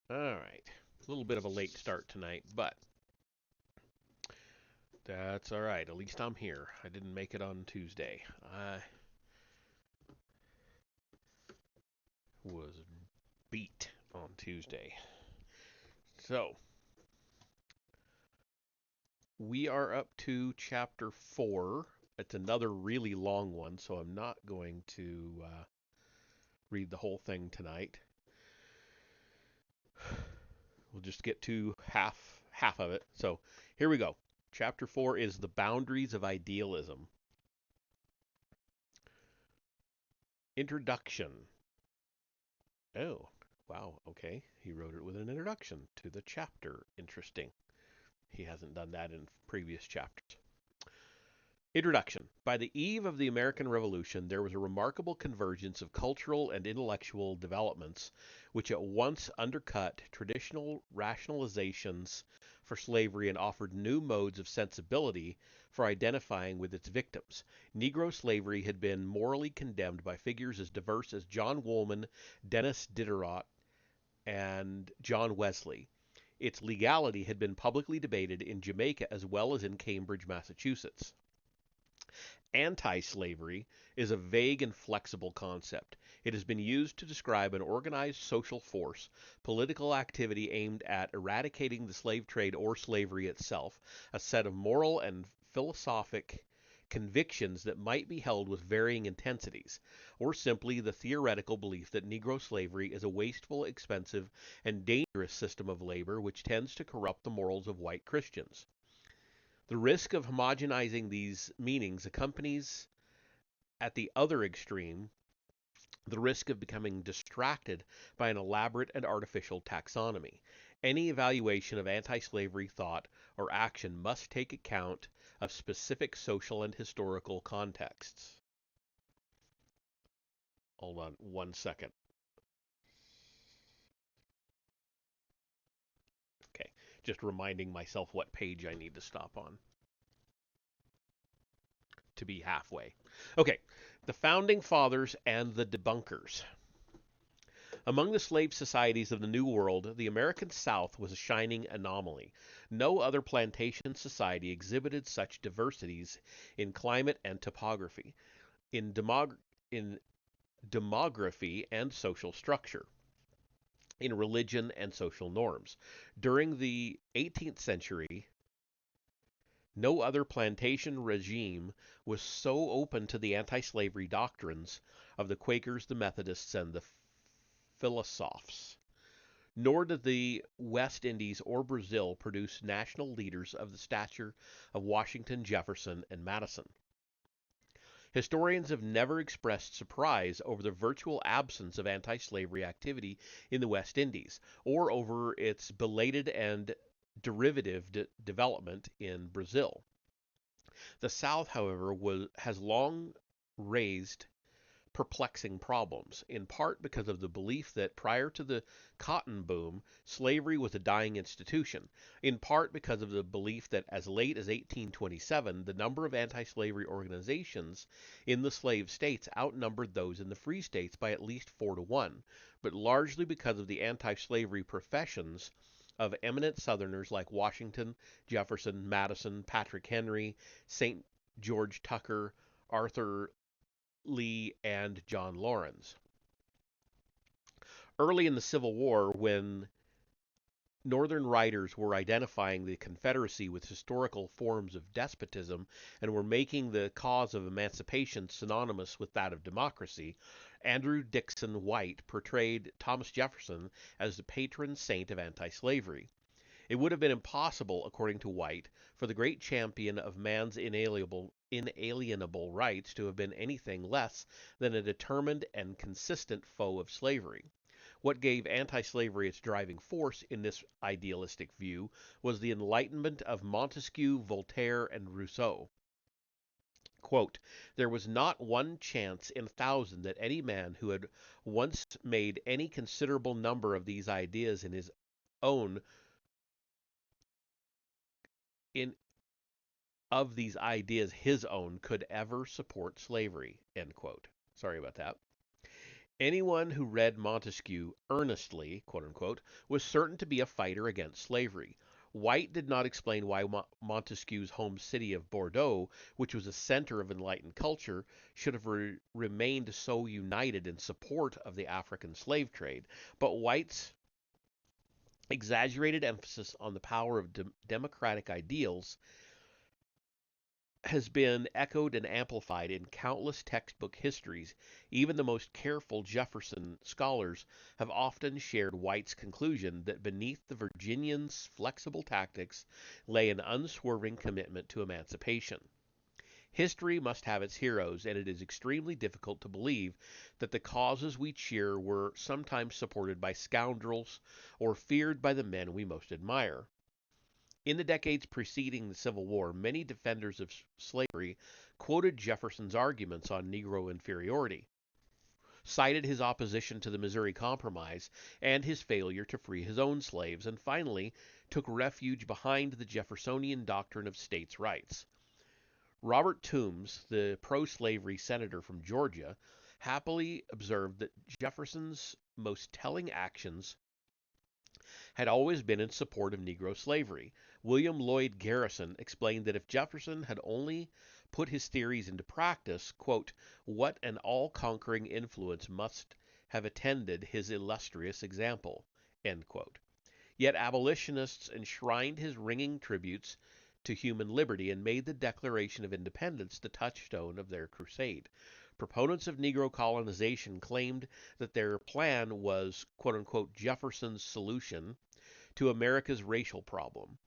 All right. A little bit of a late start tonight, but that's all right. At least I'm here. I didn't make it on Tuesday. I was beat on Tuesday. So, we are up to chapter 4. It's another really long one, so I'm not going to read the whole thing tonight. We'll just get to half of it. So, here we go. Chapter 4 is the boundaries of idealism. Introduction. Oh, wow. Okay. He wrote it with an introduction to the chapter. Interesting. He hasn't done that in previous chapters. Introduction. By the eve of the American Revolution, there was a remarkable convergence of cultural and intellectual developments which at once undercut traditional rationalizations for slavery and offered new modes of sensibility for identifying with its victims. Negro slavery had been morally condemned by figures as diverse as John Woolman, Dennis Diderot, and John Wesley. Its legality had been publicly debated in Jamaica as well as in Cambridge, Massachusetts. Anti slavery is a vague and flexible concept. It has been used to describe an organized social force, political activity aimed at eradicating the slave trade or slavery itself, a set of moral and philosophic convictions that might be held with varying intensities, or simply the theoretical belief that Negro slavery is a wasteful, expensive, and dangerous system of labor which tends to corrupt the morals of white Christians. The risk of homogenizing these meanings accompanies, at the other extreme, the risk of becoming distracted by an elaborate and artificial taxonomy. Any evaluation of anti slavery thought or action must take account of specific social and historical contexts. Hold on 1 second. Okay, just reminding myself what page I need to stop on to be halfway. Okay, the founding fathers and the debunkers. Among the slave societies of the New World, the American South was a shining anomaly. No other plantation society exhibited such diversities in climate and topography, in, in demography and social structure, in religion and social norms. During the 18th century, no other plantation regime was so open to the anti slavery doctrines of the Quakers, the Methodists, and the Philosophes. Nor did the West Indies or Brazil produce national leaders of the stature of Washington, Jefferson, and Madison. Historians have never expressed surprise over the virtual absence of anti slavery activity in the West Indies, or over its belated and derivative development in Brazil. The South, however, has long raised perplexing problems, in part because of the belief that prior to the cotton boom, slavery was a dying institution, in part because of the belief that as late as 1827, the number of anti slavery organizations in the slave states outnumbered those in the free states by at least 4 to 1, but largely because of the anti slavery professions of eminent Southerners like Washington, Jefferson, Madison, Patrick Henry, St. George Tucker, Arthur Lee, and John Lawrence. Early in the Civil War, when Northern writers were identifying the Confederacy with historical forms of despotism and were making the cause of emancipation synonymous with that of democracy, Andrew Dixon White portrayed Thomas Jefferson as the patron saint of anti slavery. It would have been impossible, according to White, for the great champion of man's inalienable rights to have been anything less than a determined and consistent foe of slavery. What gave anti slavery its driving force in this idealistic view was the enlightenment of Montesquieu, Voltaire, and Rousseau. Quote, there was not one chance in 1,000 that any man who had once made any considerable number of these ideas in his own in of these ideas his own could ever support slavery, end quote. Sorry about that. Anyone who read Montesquieu earnestly, quote unquote, was certain to be a fighter against slavery. White did not explain why Montesquieu's home city of Bordeaux, which was a center of enlightened culture, should have remained so united in support of the African slave trade. But White's exaggerated emphasis on the power of democratic ideals has been echoed and amplified in countless textbook histories. Even the most careful Jefferson scholars have often shared White's conclusion that beneath the Virginian's flexible tactics lay an unswerving commitment to emancipation. History must have its heroes, and it is extremely difficult to believe that the causes we cheer were sometimes supported by scoundrels or feared by the men we most admire. In the decades preceding the Civil War, many defenders of slavery quoted Jefferson's arguments on Negro inferiority, cited his opposition to the Missouri Compromise and his failure to free his own slaves, and finally took refuge behind the Jeffersonian doctrine of states' rights. Robert Toombs, the pro slavery senator from Georgia, happily observed that Jefferson's most telling actions had always been in support of Negro slavery. William Lloyd Garrison explained that if Jefferson had only put his theories into practice, quote, what an all conquering influence must have attended his illustrious example, end quote. Yet abolitionists enshrined his ringing tributes to human liberty and made the Declaration of Independence the touchstone of their crusade. Proponents of Negro colonization claimed that their plan was, quote unquote, Jefferson's solution to America's racial problem.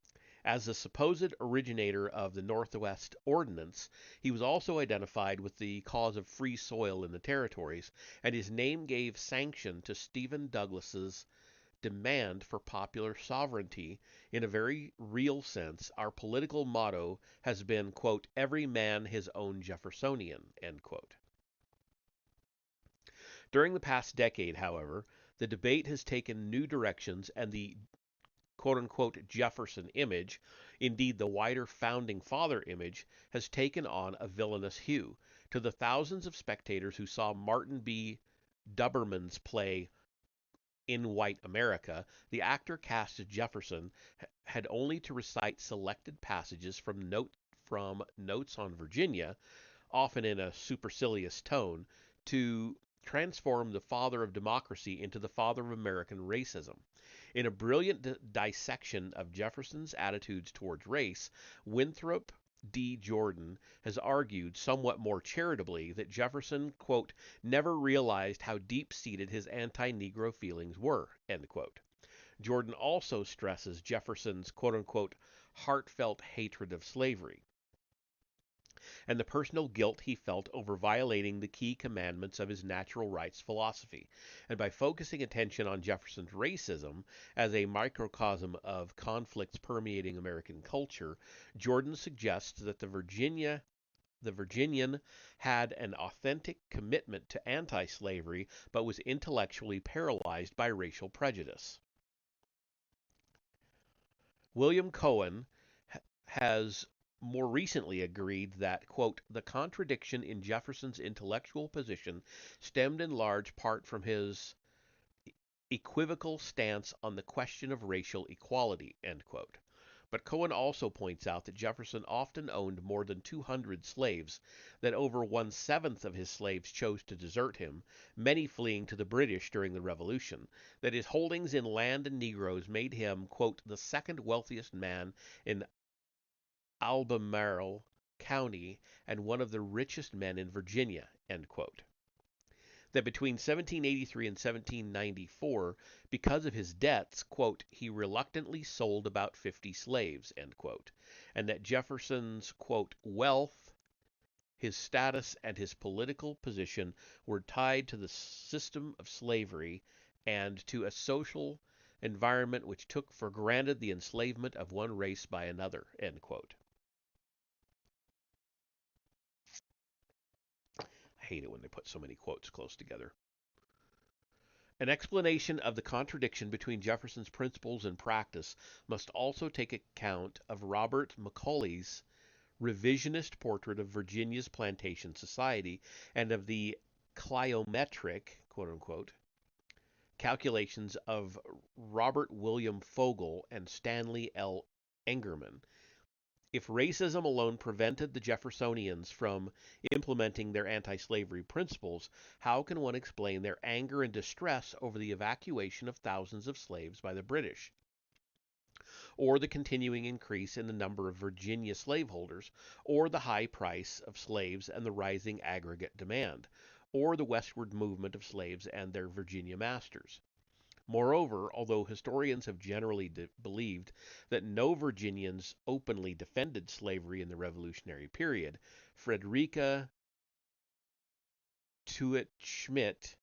As the supposed originator of the Northwest Ordinance, he was also identified with the cause of free soil in the territories, and his name gave sanction to Stephen Douglas's demand for popular sovereignty. In a very real sense, our political motto has been, quote, every man his own Jeffersonian, end quote. During the past decade, however, the debate has taken new directions, and the quote unquote Jefferson image, indeed the wider founding father image, has taken on a villainous hue. To the thousands of spectators who saw Martin B. Duberman's play In White America, the actor cast as Jefferson had only to recite selected passages from Notes on Virginia, often in a supercilious tone, to transform the father of democracy into the father of American racism. In a brilliant dissection of Jefferson's attitudes towards race, Winthrop D. Jordan has argued, somewhat more charitably, that Jefferson, quote, never realized how deep seated his anti Negro feelings were, end quote. Jordan also stresses Jefferson's, quote unquote, heartfelt hatred of slavery and the personal guilt he felt over violating the key commandments of his natural rights philosophy. And by focusing attention on Jefferson's racism as a microcosm of conflicts permeating American culture, Jordan suggests that the Virginian had an authentic commitment to anti slavery, but was intellectually paralyzed by racial prejudice. William Cohen has more recently agreed that, quote, the contradiction in Jefferson's intellectual position stemmed in large part from his equivocal stance on the question of racial equality, end quote. But Cohen also points out that Jefferson often owned more than 200 slaves, that over one-seventh of his slaves chose to desert him, many fleeing to the British during the Revolution, that his holdings in land and Negroes made him, quote, the second wealthiest man in Albemarle County and one of the richest men in Virginia, end quote. That between 1783 and 1794, because of his debts, quote, he reluctantly sold about 50 slaves, end quote, and that Jefferson's, quote, wealth, his status, and his political position were tied to the system of slavery and to a social environment which took for granted the enslavement of one race by another, end quote. I hate it when they put so many quotes close together. An explanation of the contradiction between Jefferson's principles and practice must also take account of Robert Macaulay's revisionist portrait of Virginia's plantation society and of the cliometric, quote unquote, calculations of Robert William Fogel and Stanley L. Engerman. If racism alone prevented the Jeffersonians from implementing their anti slavery principles, how can one explain their anger and distress over the evacuation of thousands of slaves by the British? Or the continuing increase in the number of Virginia slaveholders, or the high price of slaves and the rising aggregate demand, or the westward movement of slaves and their Virginia masters. Moreover, although historians have generally believed that no Virginians openly defended slavery in the Revolutionary period, Frederica Tuit Schmidt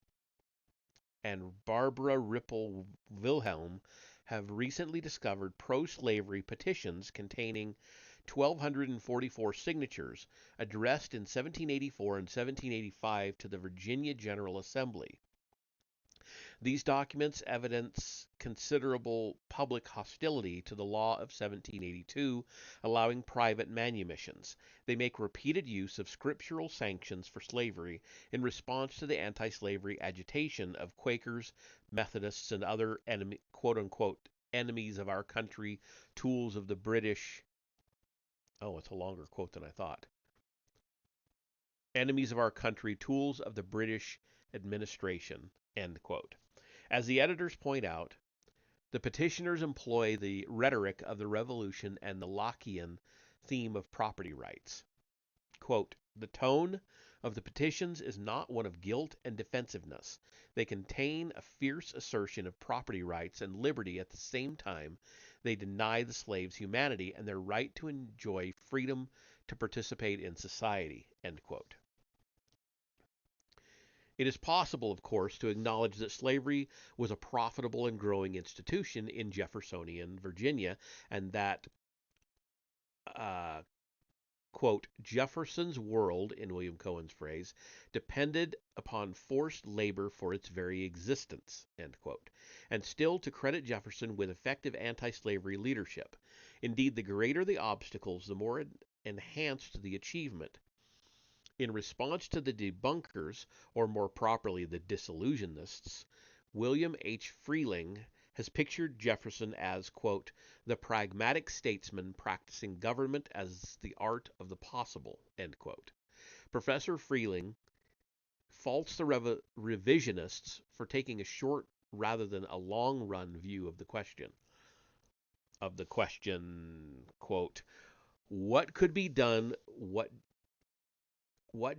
and Barbara Ripple Wilhelm have recently discovered pro-slavery petitions containing 1,244 signatures addressed in 1784 and 1785 to the Virginia General Assembly. These documents evidence considerable public hostility to the law of 1782, allowing private manumissions. They make repeated use of scriptural sanctions for slavery in response to the anti-slavery agitation of Quakers, Methodists, and other quote-unquote enemies of our country, tools of the British. Oh, it's a longer quote than I thought. Enemies of our country, tools of the British administration, end quote. As the editors point out, the petitioners employ the rhetoric of the Revolution and the Lockean theme of property rights. Quote, the tone of the petitions is not one of guilt and defensiveness. They contain a fierce assertion of property rights and liberty at the same time. They deny the slaves humanity and their right to enjoy freedom to participate in society, end quote. It is possible, of course, to acknowledge that slavery was a profitable and growing institution in Jeffersonian Virginia, and that, quote, Jefferson's world, in William Cohen's phrase, depended upon forced labor for its very existence, end quote, and still to credit Jefferson with effective anti-slavery leadership. Indeed, the greater the obstacles, the more enhanced the achievement. In response to the debunkers, or more properly the disillusionists, William H. Freeling has pictured Jefferson as, quote, the pragmatic statesman practicing government as the art of the possible, end quote. Professor Freeling faults the revisionists for taking a short rather than a long-run view of the question. Quote, what could be done, what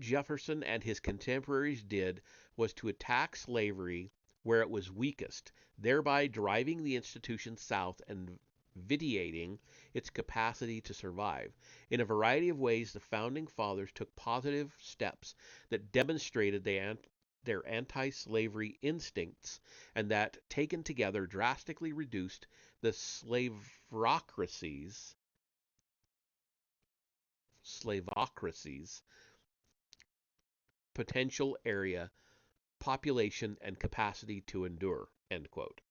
Jefferson and his contemporaries did was to attack slavery where it was weakest, thereby driving the institution south and vitiating its capacity to survive. In a variety of ways, the Founding Fathers took positive steps that demonstrated their anti-slavery instincts and that, taken together, drastically reduced the slavocracies potential area, population, and capacity to endure, end quote.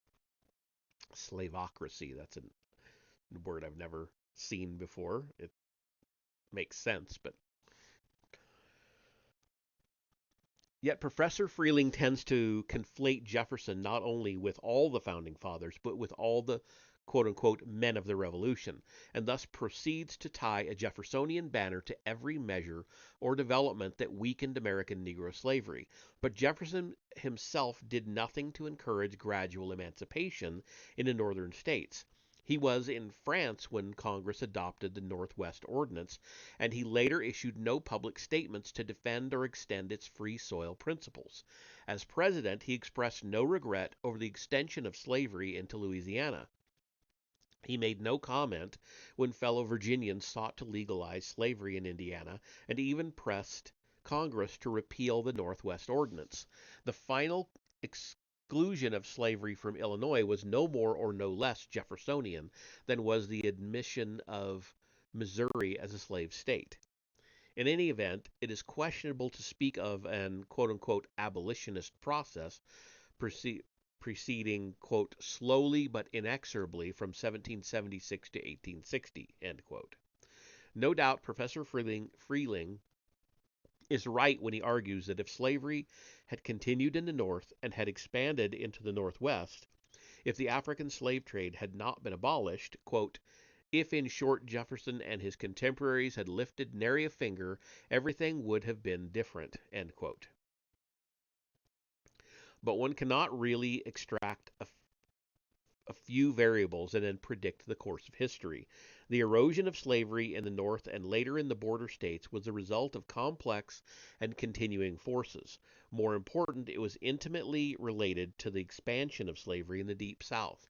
Slavocracy, that's a word I've never seen before. It makes sense, but yet Professor Freeling tends to conflate Jefferson not only with all the Founding Fathers, but with all the quote-unquote men of the Revolution, and thus proceeds to tie a Jeffersonian banner to every measure or development that weakened American Negro slavery. But Jefferson himself did nothing to encourage gradual emancipation in the northern states. He was in France when Congress adopted the Northwest Ordinance, and he later issued no public statements to defend or extend its free soil principles. As president, he expressed no regret over the extension of slavery into Louisiana. He made no comment when fellow Virginians sought to legalize slavery in Indiana, and even pressed Congress to repeal the Northwest Ordinance. The final exclusion of slavery from Illinois was no more or no less Jeffersonian than was the admission of Missouri as a slave state. In any event, it is questionable to speak of an quote-unquote abolitionist process proceeding, quote, slowly but inexorably from 1776 to 1860, end quote. No doubt Professor Freeling is right when he argues that if slavery had continued in the North and had expanded into the Northwest, if the African slave trade had not been abolished, quote, if in short Jefferson and his contemporaries had lifted nary a finger, everything would have been different, end quote. But one cannot really extract a few variables and then predict the course of history. The erosion of slavery in the North and later in the border states was the result of complex and continuing forces. More important, it was intimately related to the expansion of slavery in the Deep South.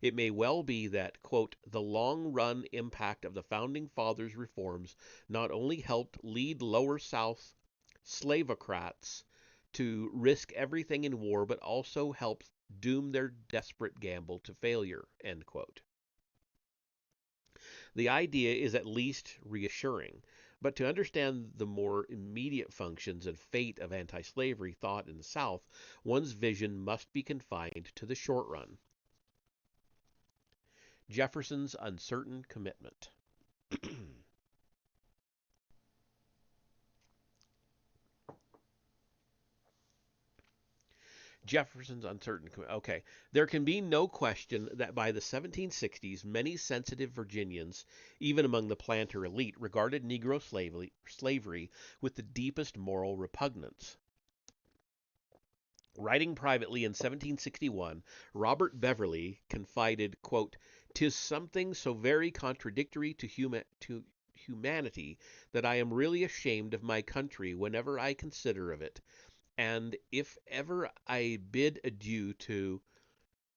It may well be that, quote, the long run impact of the Founding Fathers' reforms not only helped lead Lower South slavocrats to risk everything in war, but also helped doom their desperate gamble to failure, end quote. The idea is at least reassuring, but to understand the more immediate functions and fate of anti slavery thought in the South, one's vision must be confined to the short run. Jefferson's uncertain commitment. Jefferson's uncertain commitment. Okay. There can be no question that by the 1760s, many sensitive Virginians, even among the planter elite, regarded Negro slavery with the deepest moral repugnance. Writing privately in 1761, Robert Beverly confided, quote, "'Tis something so very contradictory to humanity that I am really ashamed of my country whenever I consider of it, and if ever I bid adieu to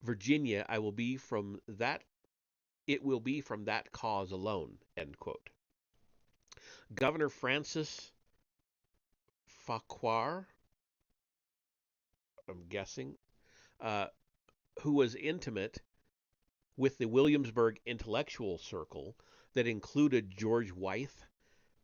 Virginia, it will be from that cause alone." End quote. Governor Francis Farquhar, I'm guessing, uh, who was intimate with the Williamsburg intellectual circle that included George Wythe,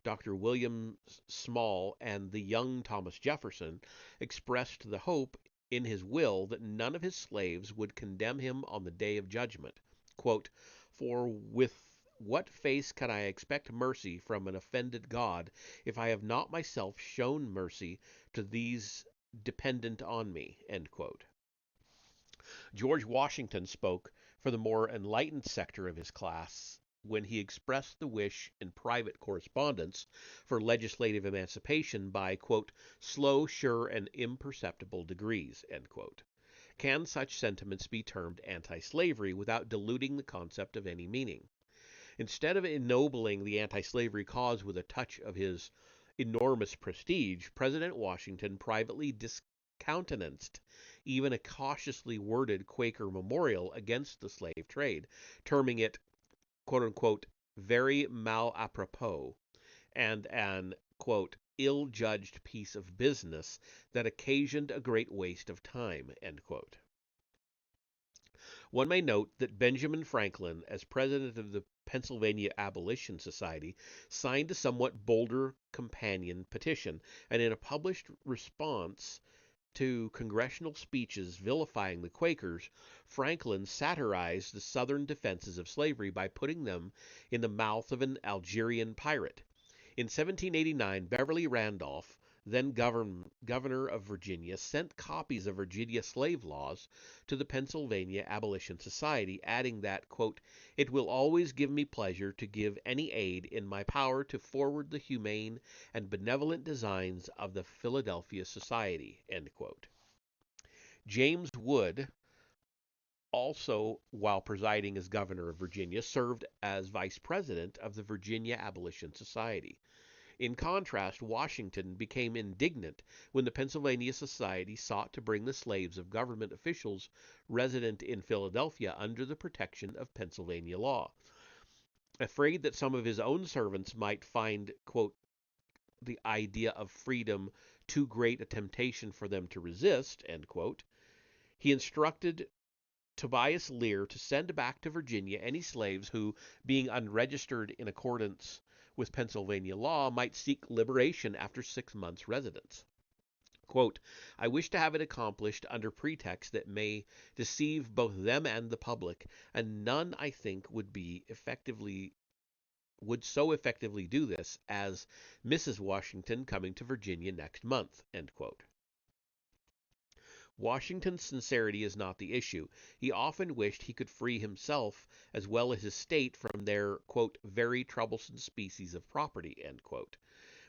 Dr. William Small, and the young Thomas Jefferson, expressed the hope in his will that none of his slaves would condemn him on the day of judgment. Quote, "For with what face can I expect mercy from an offended God if I have not myself shown mercy to these dependent on me?" End quote. George Washington spoke for the more enlightened sector of his class when he expressed the wish in private correspondence for legislative emancipation by, quote, "slow, sure, and imperceptible degrees," end quote. Can such sentiments be termed anti-slavery without diluting the concept of any meaning? Instead of ennobling the anti-slavery cause with a touch of his enormous prestige, President Washington privately discountenanced even a cautiously worded Quaker memorial against the slave trade, terming it, quote unquote, very mal apropos, and an, quote, ill judged piece of business that occasioned a great waste of time, end quote. One may note that Benjamin Franklin, as president of the Pennsylvania Abolition Society, signed a somewhat bolder companion petition, and in a published response to congressional speeches vilifying the Quakers, Franklin satirized the Southern defenses of slavery by putting them in the mouth of an Algerian pirate. In 1789, Beverly Randolph, then governor of Virginia, sent copies of Virginia slave laws to the Pennsylvania Abolition Society, adding that, quote, "It will always give me pleasure to give any aid in my power to forward the humane and benevolent designs of the Philadelphia Society," end quote. James Wood, also while presiding as governor of Virginia, served as vice president of the Virginia Abolition Society. In contrast, Washington became indignant when the Pennsylvania Society sought to bring the slaves of government officials resident in Philadelphia under the protection of Pennsylvania law. Afraid that some of his own servants might find, quote, the idea of freedom too great a temptation for them to resist, end quote, he instructed Tobias Lear to send back to Virginia any slaves who, being unregistered in accordance with Pennsylvania law, might seek liberation after 6 months' residence. Quote, "I wish to have it accomplished under pretext that may deceive both them and the public, and none, I think, would be effectively would so effectively do this as Mrs. Washington coming to Virginia next month, end quote. Washington's sincerity is not the issue. He often wished he could free himself as well as his state from their, quote, very troublesome species of property, end quote.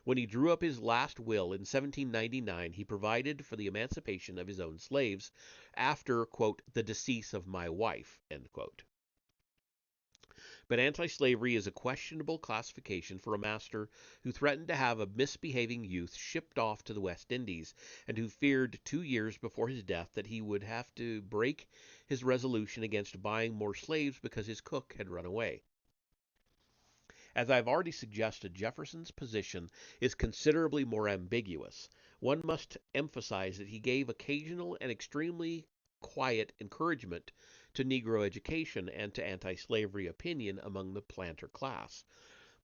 When he drew up his last will in 1799, he provided for the emancipation of his own slaves after, quote, the decease of my wife, end quote. But anti-slavery is a questionable classification for a master who threatened to have a misbehaving youth shipped off to the West Indies, and who feared 2 years before his death that he would have to break his resolution against buying more slaves because his cook had run away. As I've already suggested, Jefferson's position is considerably more ambiguous. One must emphasize that he gave occasional and extremely quiet encouragement to Negro education and to anti-slavery opinion among the planter class.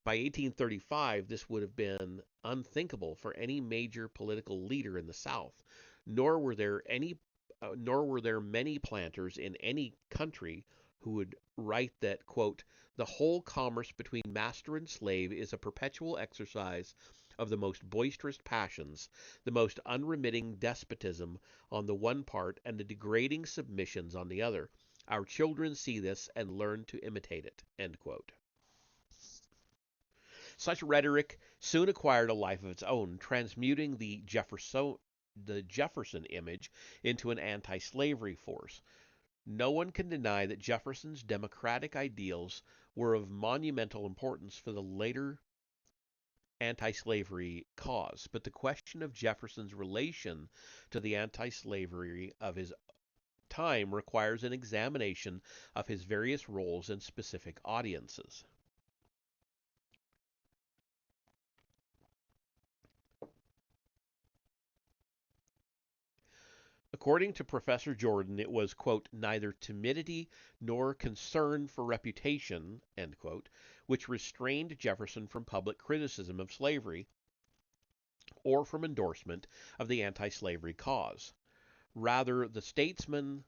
By 1835, this would have been unthinkable for any major political leader in the South, nor were there any nor were there many planters in any country who would write that, quote, the whole commerce between master and slave is a perpetual exercise of the most boisterous passions, the most unremitting despotism on the one part, and the degrading submissions on the other. Our children see this and learn to imitate it, end quote. Such rhetoric soon acquired a life of its own, transmuting the Jefferson image into an anti-slavery force. No one can deny that Jefferson's democratic ideals were of monumental importance for the later anti-slavery cause, but the question of Jefferson's relation to the anti-slavery of his time requires an examination of his various roles and specific audiences. According to Professor Jordan, it was, quote, neither timidity nor concern for reputation, end quote, which restrained Jefferson from public criticism of slavery or from endorsement of the anti-slavery cause. Rather, the statesman's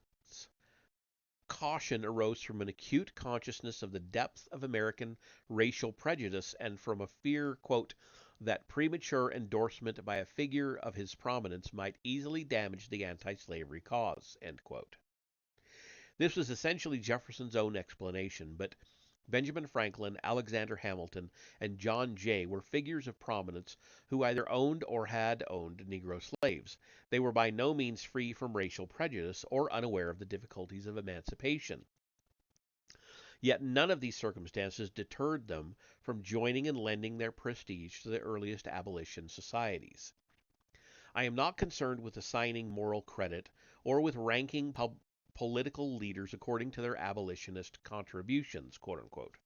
caution arose from an acute consciousness of the depth of American racial prejudice and from a fear, quote, that premature endorsement by a figure of his prominence might easily damage the anti-slavery cause, end quote. This was essentially Jefferson's own explanation, but Benjamin Franklin, Alexander Hamilton, and John Jay were figures of prominence who either owned or had owned Negro slaves. They were by no means free from racial prejudice or unaware of the difficulties of emancipation. Yet none of these circumstances deterred them from joining and lending their prestige to the earliest abolition societies. I am not concerned with assigning moral credit or with ranking political leaders according to their abolitionist contributions, quote unquote.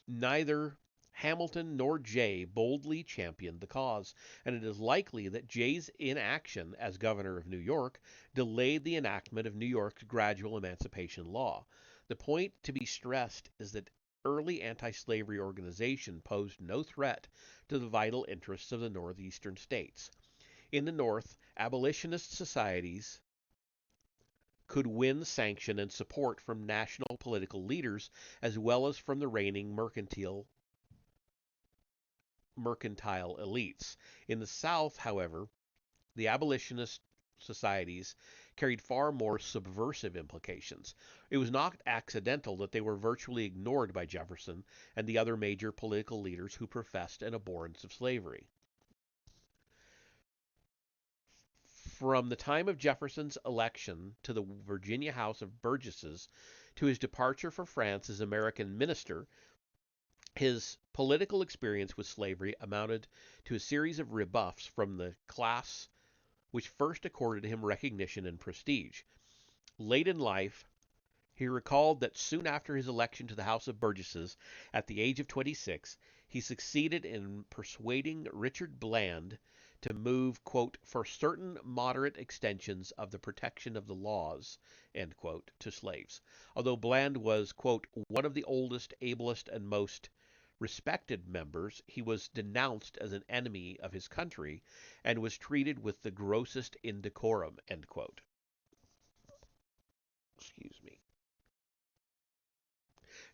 Neither Hamilton nor Jay boldly championed the cause, and it is likely that Jay's inaction as governor of New York delayed the enactment of New York's gradual emancipation law. The point to be stressed is that early anti-slavery organization posed no threat to the vital interests of the northeastern states. In the North, abolitionist societies could win sanction and support from national political leaders as well as from the reigning mercantile elites. In the South, however, the abolitionist societies carried far more subversive implications. It was not accidental that they were virtually ignored by Jefferson and the other major political leaders who professed an abhorrence of slavery. From the time of Jefferson's election to the Virginia House of Burgesses to his departure for France as American minister, his political experience with slavery amounted to a series of rebuffs from the class which first accorded him recognition and prestige. Late in life, he recalled that soon after his election to the House of Burgesses, at the age of 26, he succeeded in persuading Richard Bland to move, quote, for certain moderate extensions of the protection of the laws, end quote, to slaves. Although Bland was, quote, one of the oldest, ablest, and most respected members, he was denounced as an enemy of his country and was treated with the grossest indecorum, end quote. Excuse me.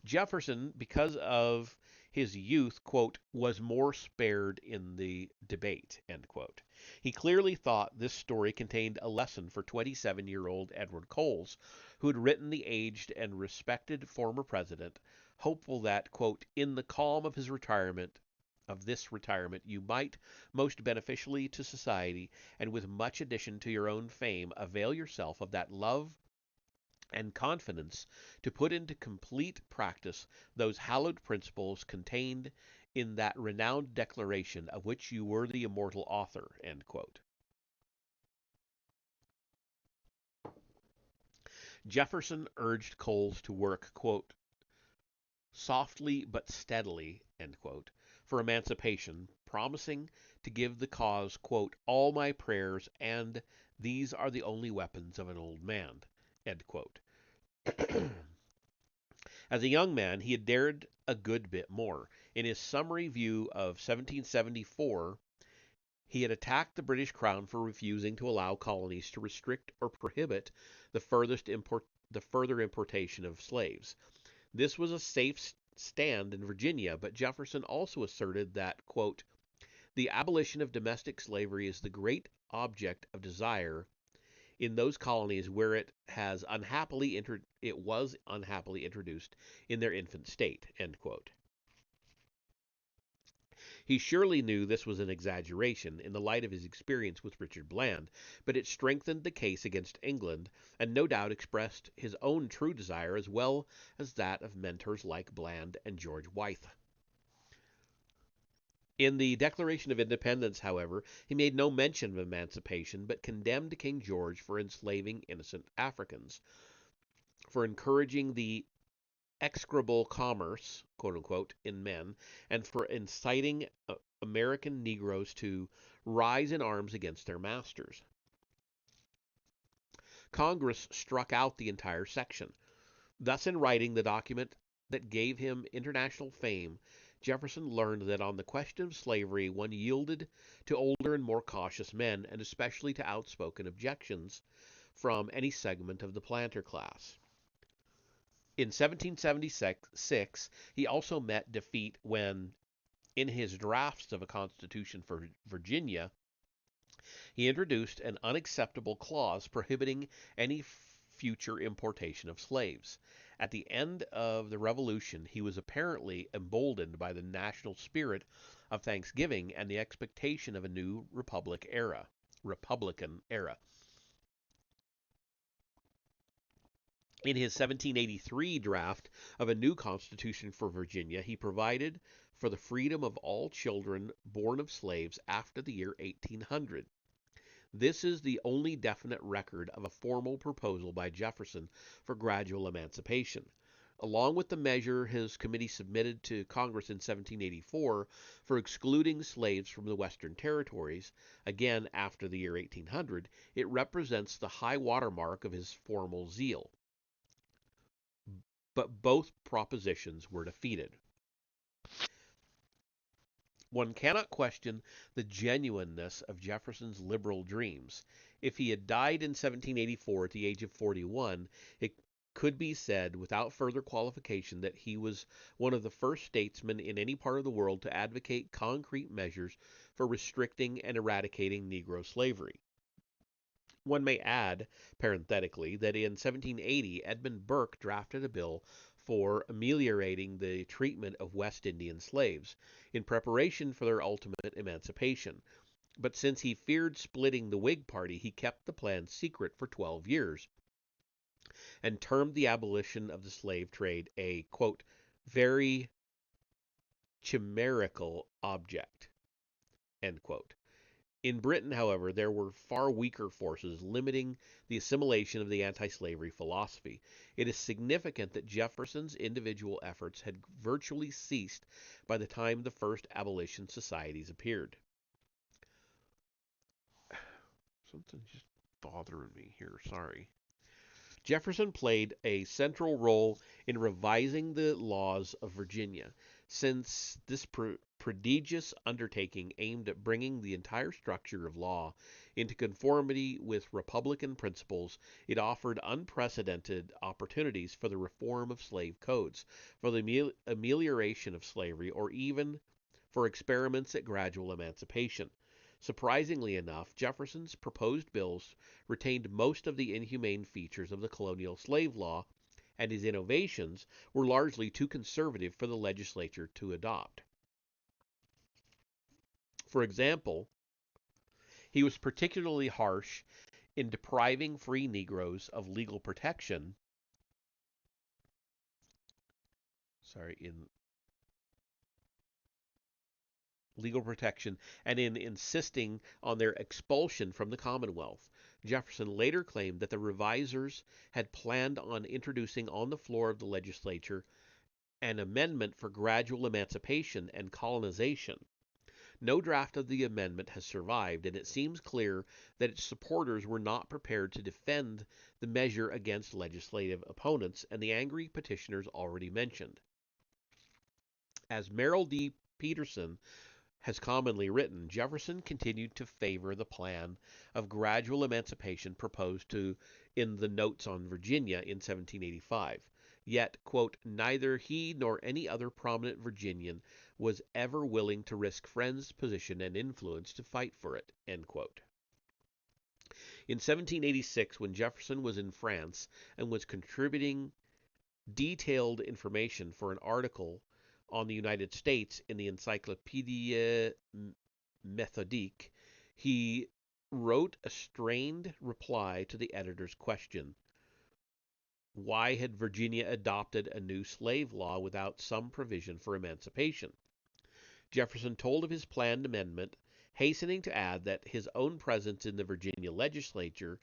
Jefferson, because of his youth, quote, was more spared in the debate, end quote. He clearly thought this story contained a lesson for 27-year-old Edward Coles, who had written the aged and respected former president, hopeful that, quote, in the calm of his retirement, of this retirement, you might, most beneficially to society, and with much addition to your own fame, avail yourself of that love and confidence to put into complete practice those hallowed principles contained in that renowned declaration of which you were the immortal author. End quote. Jefferson urged Coles to work, quote, softly but steadily, end quote, for emancipation, promising to give the cause, quote, all my prayers, and these are the only weapons of an old man, end quote. As a young man, he had dared a good bit more. In his summary view of 1774, he had attacked the British Crown for refusing to allow colonies to restrict or prohibit the further importation of slaves. This was a safe stand in Virginia, but Jefferson also asserted that, quote, the abolition of domestic slavery is the great object of desire in those colonies where it was unhappily introduced in their infant state, end quote. He surely knew this was an exaggeration in the light of his experience with Richard Bland, but it strengthened the case against England, and no doubt expressed his own true desire as well as that of mentors like Bland and George Wythe. In the Declaration of Independence, however, he made no mention of emancipation, but condemned King George for enslaving innocent Africans, for encouraging the execrable commerce, quote unquote, in men, and for inciting American Negroes to rise in arms against their masters. Congress struck out the entire section. Thus, in writing the document that gave him international fame, Jefferson learned that on the question of slavery one yielded to older and more cautious men, and especially to outspoken objections from any segment of the planter class. In 1776, he also met defeat when, in his drafts of a constitution for Virginia, he introduced an unacceptable clause prohibiting any future importation of slaves. At the end of the Revolution, he was apparently emboldened by the national spirit of Thanksgiving and the expectation of a new Republican era. In his 1783 draft of a new constitution for Virginia, he provided for the freedom of all children born of slaves after the year 1800. This is the only definite record of a formal proposal by Jefferson for gradual emancipation. Along with the measure his committee submitted to Congress in 1784 for excluding slaves from the Western territories, again after the year 1800, it represents the high water mark of his formal zeal. But both propositions were defeated. One cannot question the genuineness of Jefferson's liberal dreams. If he had died in 1784 at the age of 41, it could be said without further qualification that he was one of the first statesmen in any part of the world to advocate concrete measures for restricting and eradicating Negro slavery. One may add, parenthetically, that in 1780 Edmund Burke drafted a bill for ameliorating the treatment of West Indian slaves, in preparation for their ultimate emancipation. But since he feared splitting the Whig party, he kept the plan secret for 12 years, and termed the abolition of the slave trade a, quote, very chimerical object, end quote. In Britain, however, there were far weaker forces limiting the assimilation of the anti-slavery philosophy. It is significant that Jefferson's individual efforts had virtually ceased by the time the first abolition societies appeared. Something's just bothering me here, sorry. Jefferson played a central role in revising the laws of Virginia. Since this prodigious undertaking aimed at bringing the entire structure of law Into conformity with Republican principles, it offered unprecedented opportunities for the reform of slave codes, for the amelioration of slavery, or even for experiments at gradual emancipation. Surprisingly enough, Jefferson's proposed bills retained most of the inhumane features of the colonial slave law, and his innovations were largely too conservative for the legislature to adopt. For example, he was particularly harsh in depriving free Negroes of legal protection. In legal protection and in insisting on their expulsion from the Commonwealth. Jefferson later claimed that the revisers had planned on introducing on the floor of the legislature an amendment for gradual emancipation and colonization. No draft of the amendment has survived, and it seems clear that its supporters were not prepared to defend the measure against legislative opponents and the angry petitioners already mentioned. As Merrill D. Peterson has commonly written, Jefferson continued to favor the plan of gradual emancipation proposed in the Notes on Virginia in 1785. Yet, quote, neither he nor any other prominent Virginian was ever willing to risk friends' position and influence to fight for it, end quote. In 1786, when Jefferson was in France and was contributing detailed information for an article on the United States in the Encyclopedia Méthodique, he wrote a strained reply to the editor's question: why had Virginia adopted a new slave law without some provision for emancipation? Jefferson told of his planned amendment, hastening to add that his own presence in the Virginia legislature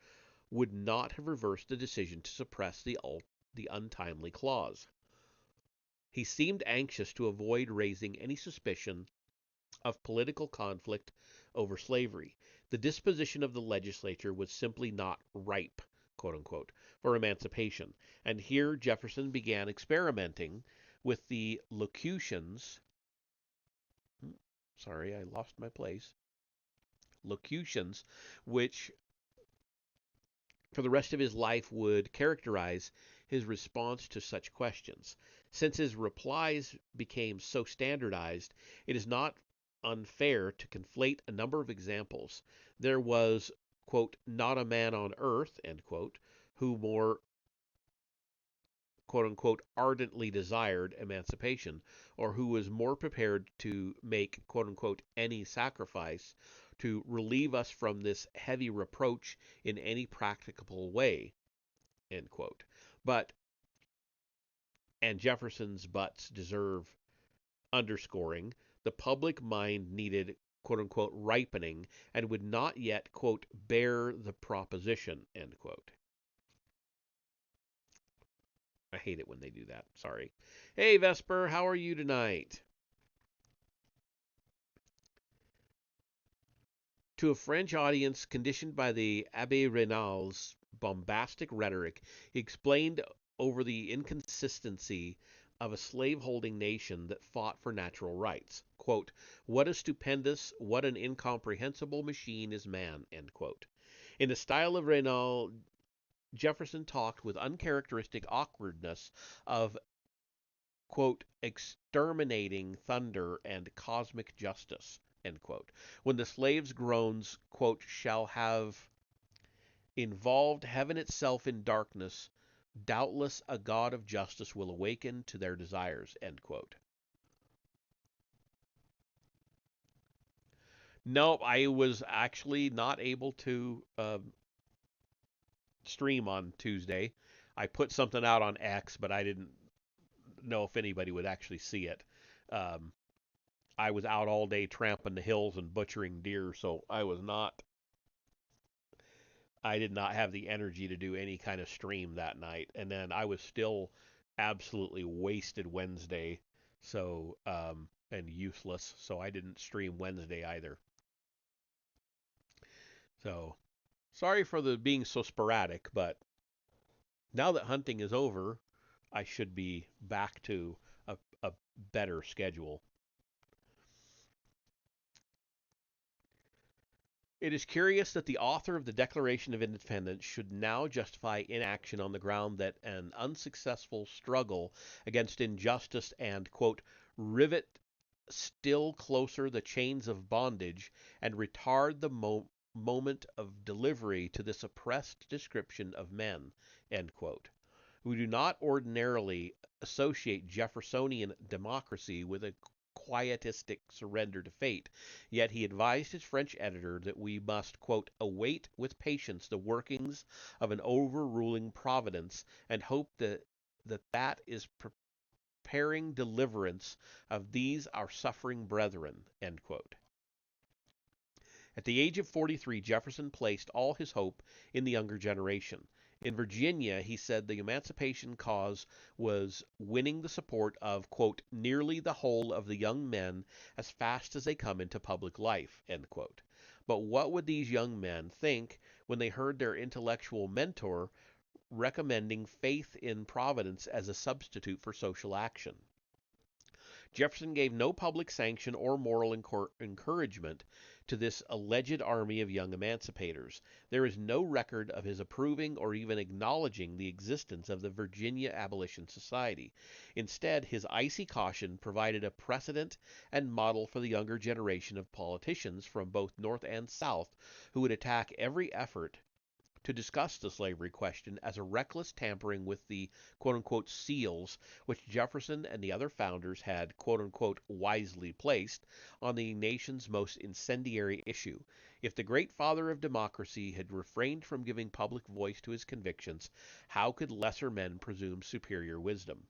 would not have reversed the decision to suppress the untimely clause. He seemed anxious to avoid raising any suspicion of political conflict over slavery. The disposition of the legislature was simply not ripe, quote unquote, for emancipation. And here Jefferson began experimenting with the locutions. Sorry, I lost my place. Locutions, which for the rest of his life would characterize his response to such questions. Since his replies became so standardized, it is not unfair to conflate a number of examples. There was, quote, not a man on earth, end quote, who more, quote unquote, ardently desired emancipation, or who was more prepared to make, quote unquote, any sacrifice to relieve us from this heavy reproach in any practicable way, end quote. And Jefferson's buts deserve underscoring, the public mind needed, quote unquote, ripening and would not yet, quote, bear the proposition, end quote. I hate it when they do that. Sorry. Hey, Vesper, how are you tonight? To a French audience conditioned by the Abbé Raynal's bombastic rhetoric, he explained over the inconsistency of a slaveholding nation that fought for natural rights. Quote, what a stupendous, what an incomprehensible machine is man, end quote. In the style of Raynal, Jefferson talked with uncharacteristic awkwardness of, quote, exterminating thunder and cosmic justice, end quote. When the slave's groans, quote, shall have involved heaven itself in darkness, doubtless a God of justice will awaken to their desires, end quote. No, I was actually not able to stream on Tuesday. I put something out on X, but I didn't know if anybody would actually see it. Um, I was out all day tramping the hills and butchering deer, so I did not have the energy to do any kind of stream that night. And then I was still absolutely wasted Wednesday, so and useless, so I didn't stream Wednesday either. So sorry for the being so sporadic, but now that hunting is over, I should be back to a better schedule. It is curious that the author of the Declaration of Independence should now justify inaction on the ground that an unsuccessful struggle against injustice and, quote, rivet still closer the chains of bondage and retard the moment of delivery to this oppressed description of men, end quote. We do not ordinarily associate Jeffersonian democracy with a quietistic surrender to fate, yet he advised his French editor that we must, quote, await with patience the workings of an overruling providence and hope that is preparing deliverance of these our suffering brethren, end quote. At the age of 43, Jefferson placed all his hope in the younger generation. In Virginia, he said the emancipation cause was winning the support of, quote, nearly the whole of the young men as fast as they come into public life, end quote. But what would these young men think when they heard their intellectual mentor recommending faith in Providence as a substitute for social action? Jefferson gave no public sanction or moral encouragement to this alleged army of young emancipators. There is no record of his approving or even acknowledging the existence of the Virginia Abolition Society. Instead, his icy caution provided a precedent and model for the younger generation of politicians from both North and South who would attack every effort to discuss the slavery question as a reckless tampering with the quote unquote seals which Jefferson and the other founders had quote unquote wisely placed on the nation's most incendiary issue. If the great father of democracy had refrained from giving public voice to his convictions, how could lesser men presume superior wisdom?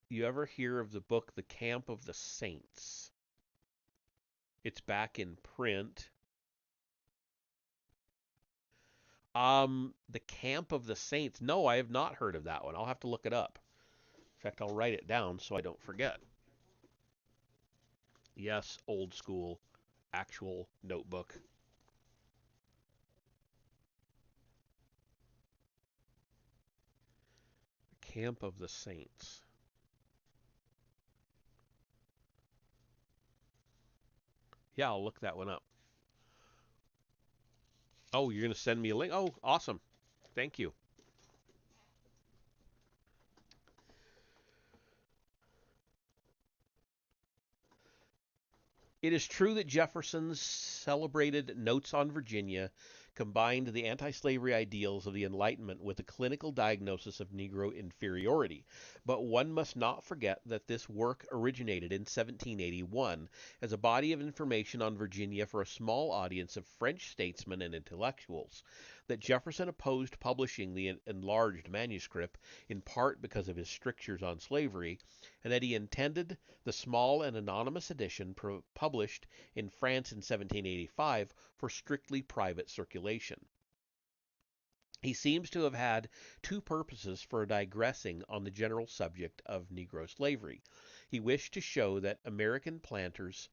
You ever hear of the book The Camp of the Saints? It's back in print. The Camp of the Saints. No, I have not heard of that one. I'll have to look it up. In fact, I'll write it down so I don't forget. Yes, old school, actual notebook. Camp of the Saints. Yeah, I'll look that one up. Oh, you're going to send me a link? Oh, awesome. Thank you. It is true that Jefferson's celebrated Notes on Virginia combined the anti-slavery ideals of the Enlightenment with a clinical diagnosis of Negro inferiority, but one must not forget that this work originated in 1781 as a body of information on Virginia for a small audience of French statesmen and intellectuals. That Jefferson opposed publishing the enlarged manuscript, in part because of his strictures on slavery, and that he intended the small and anonymous edition published in France in 1785 for strictly private circulation. He seems to have had two purposes for digressing on the general subject of Negro slavery. He wished to show that American planters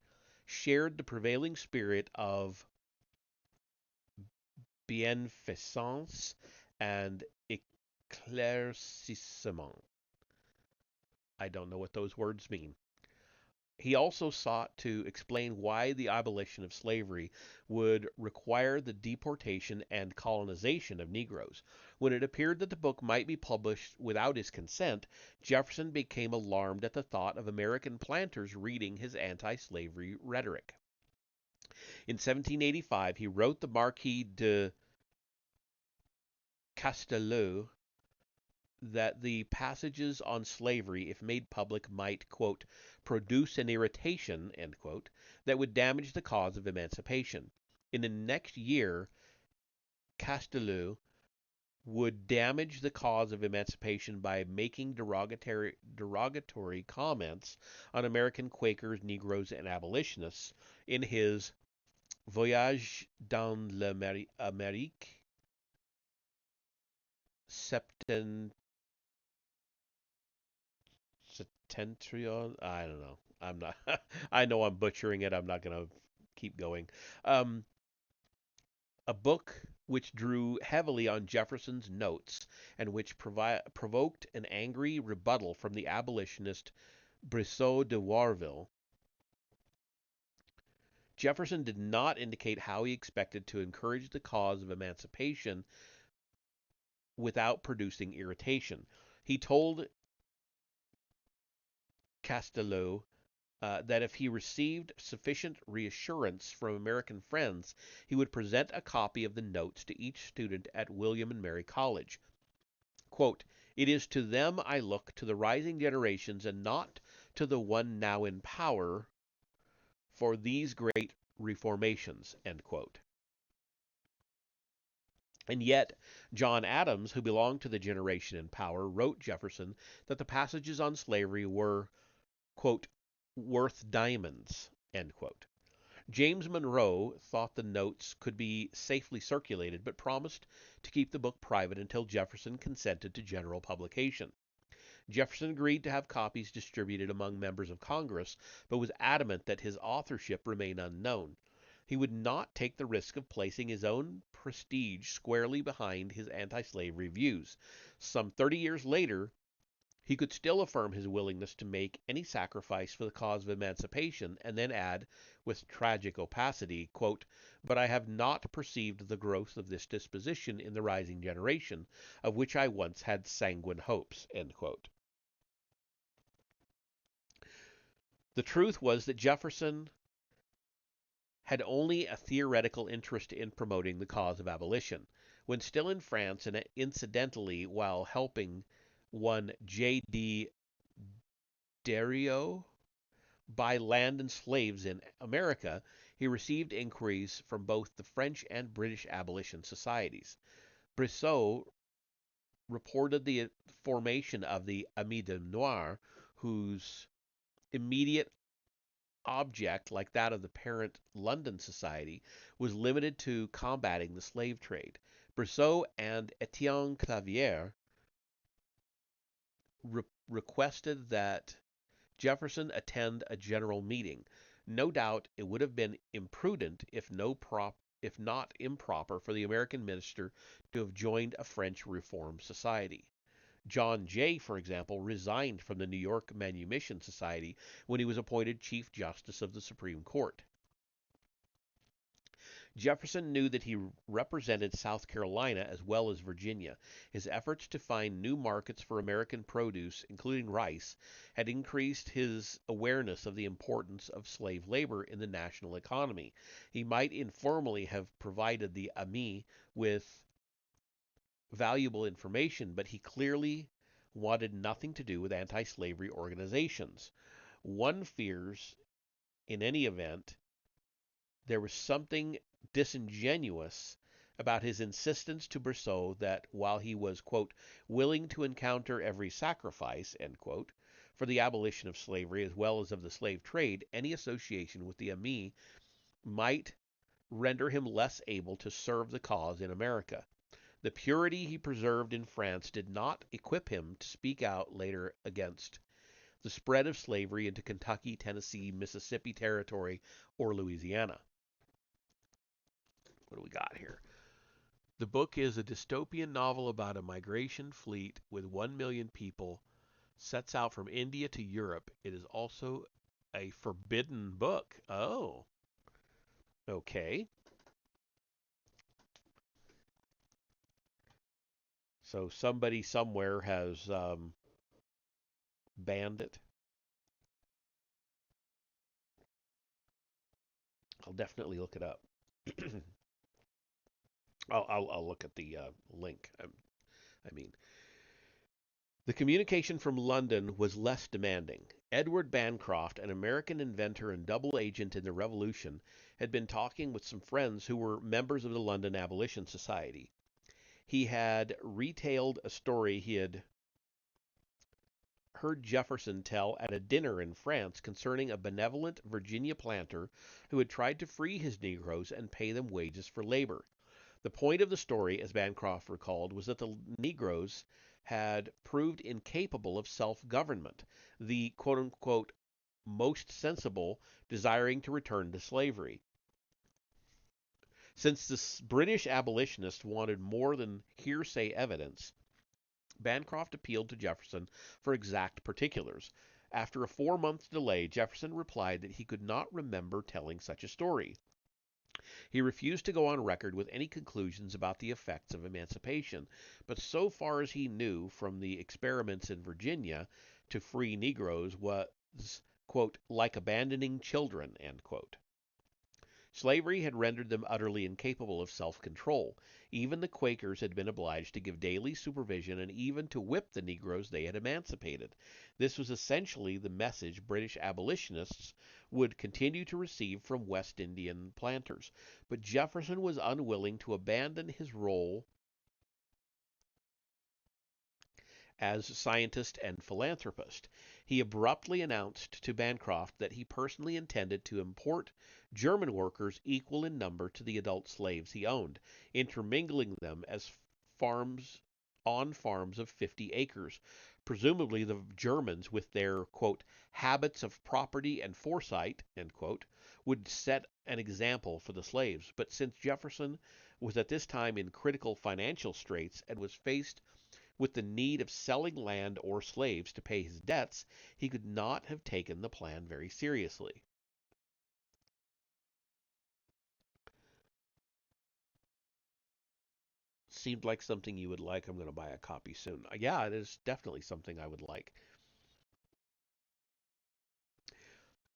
shared the prevailing spirit of bienfaisance and éclaircissement. I don't know what those words mean. He also sought to explain why the abolition of slavery would require the deportation and colonization of Negroes. When it appeared that the book might be published without his consent, Jefferson became alarmed at the thought of American planters reading his anti-slavery rhetoric. In 1785, he wrote the Marquis de Castello that the passages on slavery, if made public, might, quote, produce an irritation, end quote, that would damage the cause of emancipation. In the next year, Castello would damage the cause of emancipation by making derogatory comments on American Quakers, Negroes, and abolitionists in his Voyage dans l'Amérique septentrion. I don't know. I'm not. I know I'm butchering it. I'm not going to keep going. Um, a book which drew heavily on Jefferson's notes and which provoked an angry rebuttal from the abolitionist Brissot de Warville, Jefferson did not indicate how he expected to encourage the cause of emancipation without producing irritation. He told Casteleu that if he received sufficient reassurance from American friends, he would present a copy of the notes to each student at William and Mary College. Quote, "It is to them I look, to the rising generations, and not to the one now in power, for these great reformations." End quote. And yet, John Adams, who belonged to the generation in power, wrote Jefferson that the passages on slavery were, quote, "worth diamonds," end quote. James Monroe thought the notes could be safely circulated, but promised to keep the book private until Jefferson consented to general publication. Jefferson agreed to have copies distributed among members of Congress, but was adamant that his authorship remain unknown. He would not take the risk of placing his own prestige squarely behind his anti-slavery views. Some 30 years later, he could still affirm his willingness to make any sacrifice for the cause of emancipation, and then add, with tragic opacity, quote, "But I have not perceived the growth of this disposition in the rising generation, of which I once had sanguine hopes." End quote. The truth was that Jefferson had only a theoretical interest in promoting the cause of abolition. When still in France, and incidentally while helping one J.D. Deriot buy land and slaves in America, he received inquiries from both the French and British abolition societies. Brissot reported the formation of the Amis de Noir, whose immediate object, like that of the parent London Society, was limited to combating the slave trade. Brissot and Etienne Clavière requested that Jefferson attend a general meeting. No doubt it would have been imprudent, if not improper, for the American minister to have joined a French Reform Society. John Jay, for example, resigned from the New York Manumission Society when he was appointed Chief Justice of the Supreme Court. Jefferson knew that he represented South Carolina as well as Virginia. His efforts to find new markets for American produce, including rice, had increased his awareness of the importance of slave labor in the national economy. He might informally have provided the Amis with valuable information, but he clearly wanted nothing to do with anti-slavery organizations. One fears, in any event, there was something disingenuous about his insistence to Brissot that while he was, quote, "willing to encounter every sacrifice," end quote, for the abolition of slavery as well as of the slave trade, any association with the Amis might render him less able to serve the cause in America. The purity he preserved in France did not equip him to speak out later against the spread of slavery into Kentucky, Tennessee, Mississippi Territory, or Louisiana. What do we got here? The book is a dystopian novel about a migration fleet with 1 million people sets out from India to Europe. It is also a forbidden book. Oh, okay. So somebody somewhere has banned it. I'll definitely look it up. I'll look at the link. I mean, the communication from London was less demanding. Edward Bancroft, an American inventor and double agent in the Revolution, had been talking with some friends who were members of the London Abolition Society. He had retailed a story he had heard Jefferson tell at a dinner in France concerning a benevolent Virginia planter who had tried to free his Negroes and pay them wages for labor. The point of the story, as Bancroft recalled, was that the Negroes had proved incapable of self-government, the quote-unquote most sensible desiring to return to slavery. Since the British abolitionists wanted more than hearsay evidence, Bancroft appealed to Jefferson for exact particulars. After a 4 month delay, Jefferson replied that he could not remember telling such a story. He refused to go on record with any conclusions about the effects of emancipation, but so far as he knew from the experiments in Virginia to free Negroes was, quote, like abandoning children, end quote. Slavery had rendered them utterly incapable of self-control. Even the Quakers had been obliged to give daily supervision and even to whip the Negroes they had emancipated. This was essentially the message British abolitionists would continue to receive from West Indian planters. But Jefferson was unwilling to abandon his role as scientist and philanthropist. He abruptly announced to Bancroft that he personally intended to import German workers equal in number to the adult slaves he owned, intermingling them as farms on farms of 50 acres. Presumably the Germans, with their, quote, habits of property and foresight, end quote, would set an example for the slaves. But since Jefferson was at this time in critical financial straits and was faced with the need of selling land or slaves to pay his debts, he could not have taken the plan very seriously. Seemed like something you would like. I'm going to buy a copy soon. Yeah, it is definitely something I would like.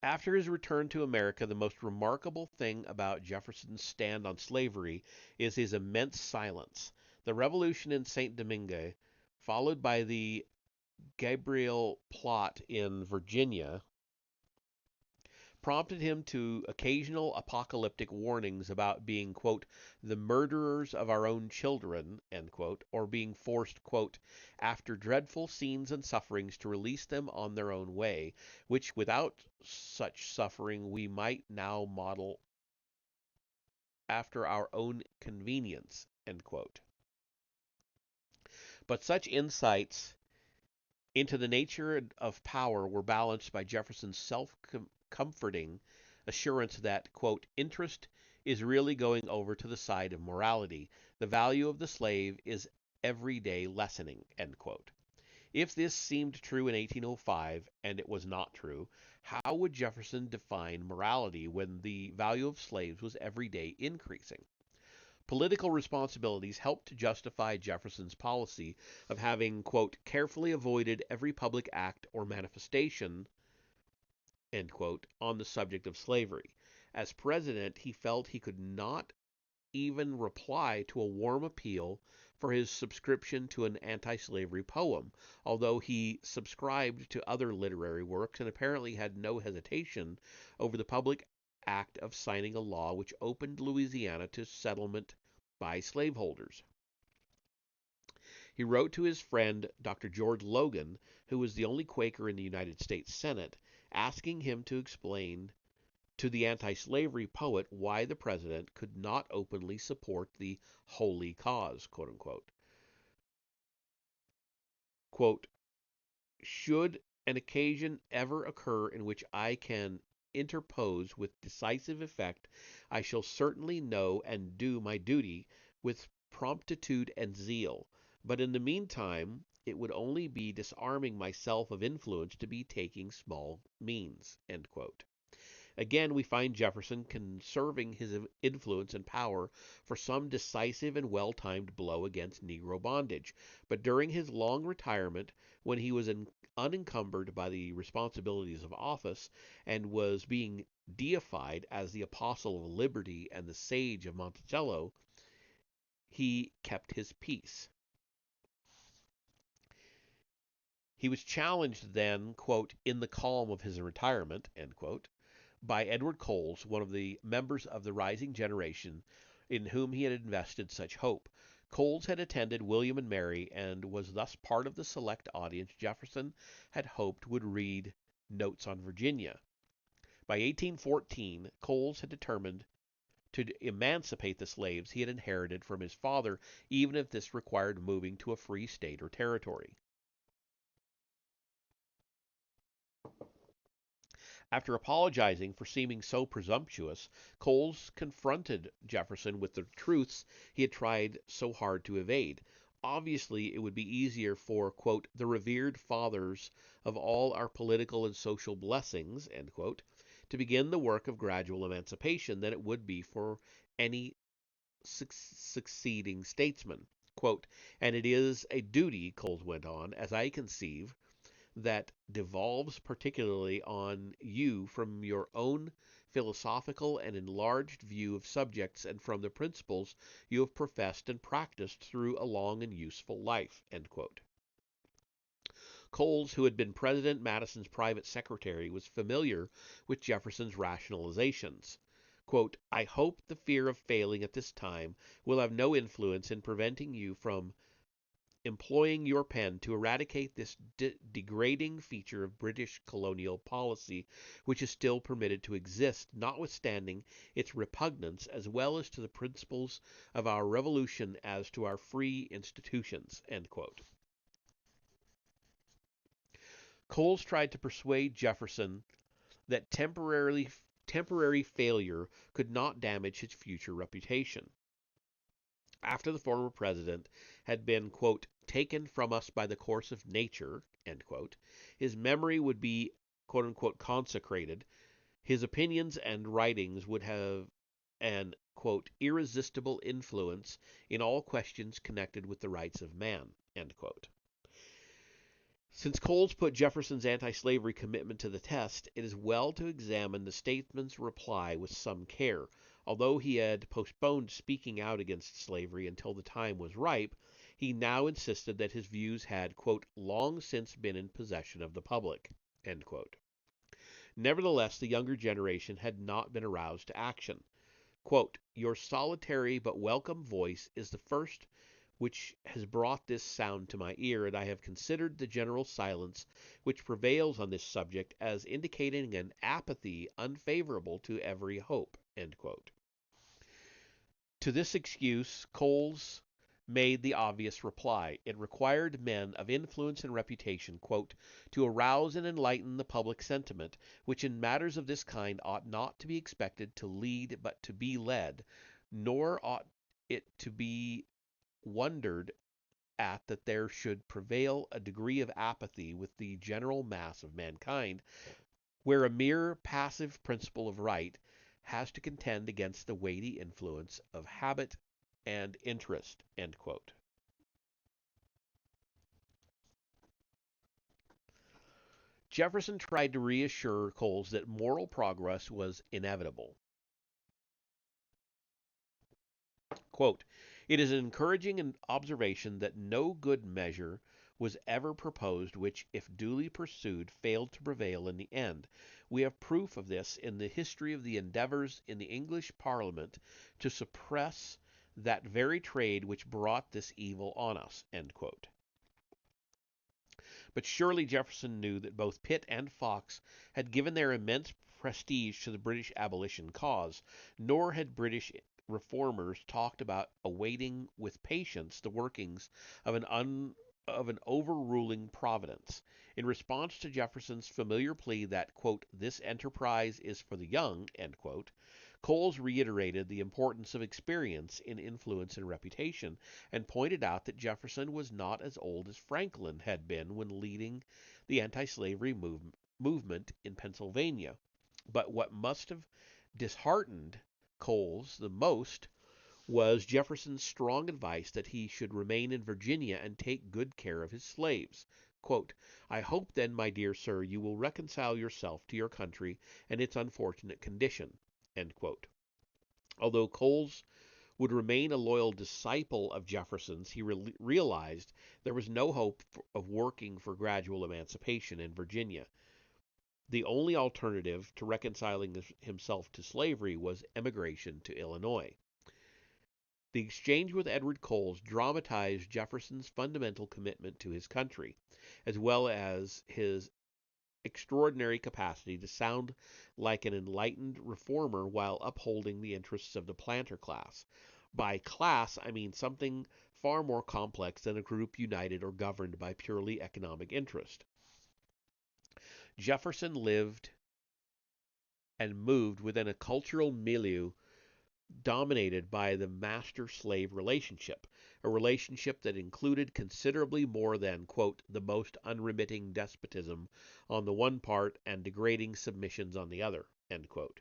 After his return to America, the most remarkable thing about Jefferson's stand on slavery is his immense silence. The revolution in St. Domingue, followed by the Gabriel plot in Virginia, prompted him to occasional apocalyptic warnings about being, quote, the murderers of our own children, end quote, or being forced, quote, after dreadful scenes and sufferings to release them on their own way, which without such suffering we might now model after our own convenience, end quote. But such insights into the nature of power were balanced by Jefferson's self-comforting assurance that, quote, interest is really going over to the side of morality. The value of the slave is every day lessening, end quote. If this seemed true in 1805, and it was not true, how would Jefferson define morality when the value of slaves was every day increasing? Political responsibilities helped to justify Jefferson's policy of having, quote, carefully avoided every public act or manifestation, end quote, on the subject of slavery. As president, he felt he could not even reply to a warm appeal for his subscription to an anti-slavery poem, although he subscribed to other literary works and apparently had no hesitation over the public act of signing a law which opened Louisiana to settlement by slaveholders. He wrote to his friend Dr. George Logan, who was the only Quaker in the United States Senate, asking him to explain to the anti-slavery poet why the president could not openly support the holy cause, quote unquote. Quote, should an occasion ever occur in which I can interpose with decisive effect, I shall certainly know and do my duty with promptitude and zeal. But in the meantime, it would only be disarming myself of influence to be taking small means, end quote. Again, we find Jefferson conserving his influence and power for some decisive and well-timed blow against Negro bondage. But during his long retirement, when he was unencumbered by the responsibilities of office and was being deified as the apostle of liberty and the sage of Monticello, he kept his peace. He was challenged then, quote, in the calm of his retirement, end quote, by Edward Coles, one of the members of the rising generation in whom he had invested such hope. Coles had attended William and Mary and was thus part of the select audience Jefferson had hoped would read Notes on Virginia. By 1814, Coles had determined to emancipate the slaves he had inherited from his father, even if this required moving to a free state or territory. After apologizing for seeming so presumptuous, Coles confronted Jefferson with the truths he had tried so hard to evade. Obviously, it would be easier for, quote, the revered fathers of all our political and social blessings, end quote, to begin the work of gradual emancipation than it would be for any succeeding statesman. Quote, and it is a duty, Coles went on, as I conceive, that devolves particularly on you from your own philosophical and enlarged view of subjects and from the principles you have professed and practiced through a long and useful life. End quote. Coles, who had been President Madison's private secretary, was familiar with Jefferson's rationalizations. Quote, I hope the fear of failing at this time will have no influence in preventing you from employing your pen to eradicate this degrading feature of British colonial policy, which is still permitted to exist, notwithstanding its repugnance as well as to the principles of our revolution as to our free institutions. End quote. Coles tried to persuade Jefferson that temporary failure could not damage his future reputation. After the former president had been, quote, taken from us by the course of nature, end quote, his memory would be, quote unquote, consecrated, his opinions and writings would have an, quote, irresistible influence in all questions connected with the rights of man, end quote. Since Coles put Jefferson's anti-slavery commitment to the test, it is well to examine the statesman's reply with some care. Although he had postponed speaking out against slavery until the time was ripe, he now insisted that his views had, quote, long since been in possession of the public, end quote. Nevertheless, the younger generation had not been aroused to action. Quote, your solitary but welcome voice is the first which has brought this sound to my ear, and I have considered the general silence which prevails on this subject as indicating an apathy unfavorable to every hope. End quote. To this excuse, Coles made the obvious reply. It required men of influence and reputation, quote, to arouse and enlighten the public sentiment, which in matters of this kind ought not to be expected to lead but to be led, nor ought it to be wondered at that there should prevail a degree of apathy with the general mass of mankind, where a mere passive principle of right has to contend against the weighty influence of habit and interest. End quote. Jefferson tried to reassure Coles that moral progress was inevitable. Quote, it is an encouraging observation that no good measure was ever proposed which, if duly pursued, failed to prevail in the end. We have proof of this in the history of the endeavors in the English Parliament to suppress that very trade which brought this evil on us. End quote. But surely Jefferson knew that both Pitt and Fox had given their immense prestige to the British abolition cause, nor had British reformers talked about awaiting with patience the workings of an overruling providence. In response to Jefferson's familiar plea that, quote, this enterprise is for the young, end quote, Coles reiterated the importance of experience in influence and reputation, and pointed out that Jefferson was not as old as Franklin had been when leading the anti-slavery movement in Pennsylvania. But what must have disheartened Coles the most was Jefferson's strong advice that he should remain in Virginia and take good care of his slaves. Quote, I hope then, my dear sir, you will reconcile yourself to your country and its unfortunate condition. End quote. Although Coles would remain a loyal disciple of Jefferson's, he realized there was no hope of working for gradual emancipation in Virginia. The only alternative to reconciling himself to slavery was emigration to Illinois. The exchange with Edward Coles dramatized Jefferson's fundamental commitment to his country, as well as his extraordinary capacity to sound like an enlightened reformer while upholding the interests of the planter class. By class, I mean something far more complex than a group united or governed by purely economic interest. Jefferson lived and moved within a cultural milieu dominated by the master slave relationship, a relationship that included considerably more than, quote, the most unremitting despotism on the one part and degrading submissions on the other, end quote.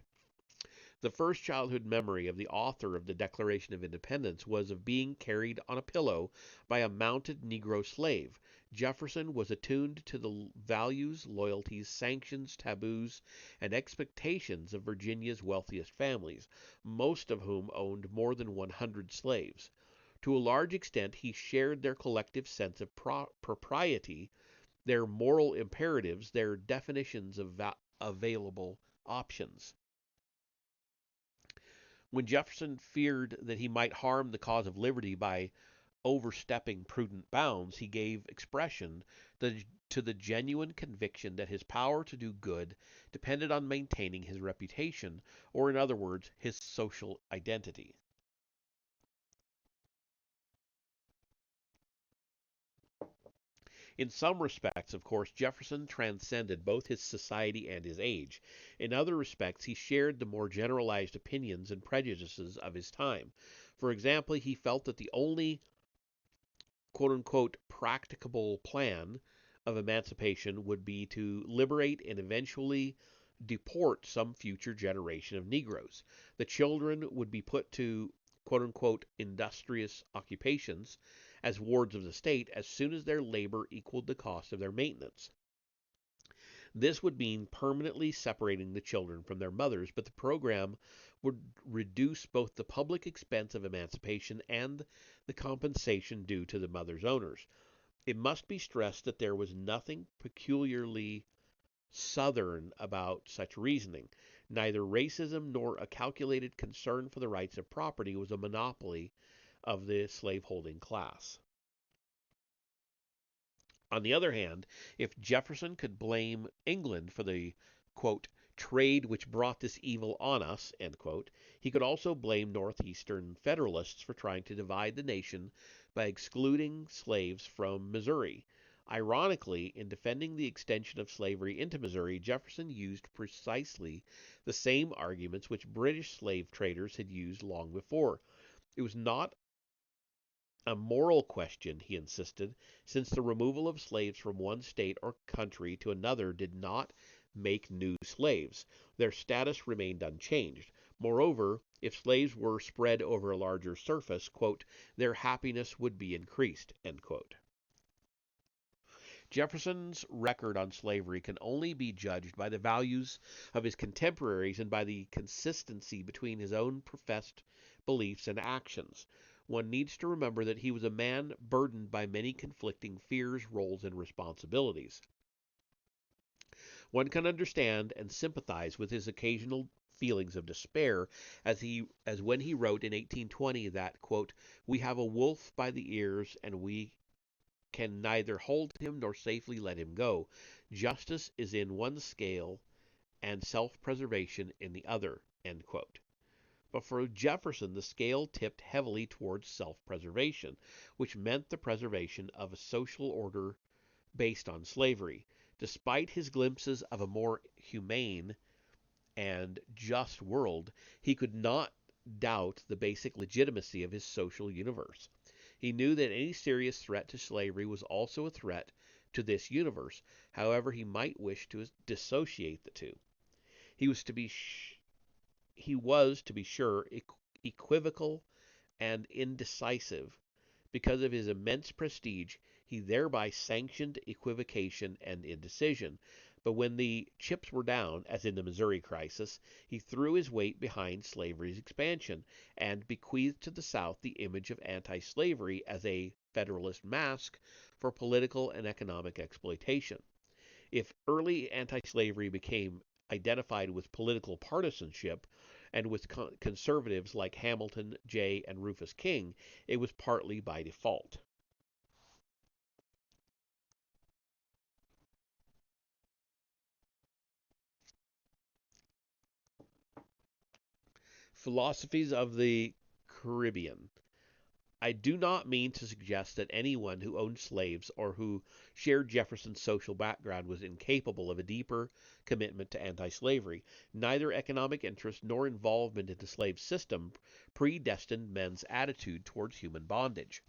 The first childhood memory of the author of the Declaration of Independence was of being carried on a pillow by a mounted Negro slave. Jefferson was attuned to the values, loyalties, sanctions, taboos, and expectations of Virginia's wealthiest families, most of whom owned more than 100 slaves. To a large extent, he shared their collective sense of propriety, their moral imperatives, their definitions of available options. When Jefferson feared that he might harm the cause of liberty by overstepping prudent bounds, he gave expression to the genuine conviction that his power to do good depended on maintaining his reputation, or in other words, his social identity. In some respects, of course, Jefferson transcended both his society and his age. In other respects, he shared the more generalized opinions and prejudices of his time. For example, he felt that the only quote unquote practicable plan of emancipation would be to liberate and eventually deport some future generation of Negroes. The children would be put to quote unquote industrious occupations as wards of the state as soon as their labor equaled the cost of their maintenance. This would mean permanently separating the children from their mothers, but the program would reduce both the public expense of emancipation and the compensation due to the mother's owners. It must be stressed that there was nothing peculiarly Southern about such reasoning. Neither racism nor a calculated concern for the rights of property was a monopoly of the slaveholding class. On the other hand, if Jefferson could blame England for the quote, trade which brought this evil on us, end quote, he could also blame Northeastern Federalists for trying to divide the nation by excluding slaves from Missouri. Ironically, in defending the extension of slavery into Missouri, Jefferson used precisely the same arguments which British slave traders had used long before. It was not a moral question, he insisted, since the removal of slaves from one state or country to another did not make new slaves. Their status remained unchanged. Moreover, if slaves were spread over a larger surface, quote, their happiness would be increased, end quote. Jefferson's record on slavery can only be judged by the values of his contemporaries and by the consistency between his own professed beliefs and actions. One needs to remember that he was a man burdened by many conflicting fears, roles, and responsibilities. One can understand and sympathize with his occasional feelings of despair as when he wrote in 1820 that, quote, we have a wolf by the ears and we can neither hold him nor safely let him go. Justice is in one scale and self-preservation in the other, end quote. But for Jefferson, the scale tipped heavily towards self-preservation, which meant the preservation of a social order based on slavery. Despite his glimpses of a more humane and just world, he could not doubt the basic legitimacy of his social universe. He knew that any serious threat to slavery was also a threat to this universe, however he might wish to dissociate the two. He was to be sure equivocal and indecisive. Because of his immense prestige, he thereby sanctioned equivocation and indecision. But when the chips were down, as in the Missouri crisis, he threw his weight behind slavery's expansion and bequeathed to the South the image of anti-slavery as a Federalist mask for political and economic exploitation. If early anti-slavery became identified with political partisanship and with conservatives like Hamilton, Jay, and Rufus King, it was partly by default. Philosophies of the Caribbean. I do not mean to suggest that anyone who owned slaves or who shared Jefferson's social background was incapable of a deeper commitment to anti slavery. Neither economic interest nor involvement in the slave system predestined men's attitude towards human bondage.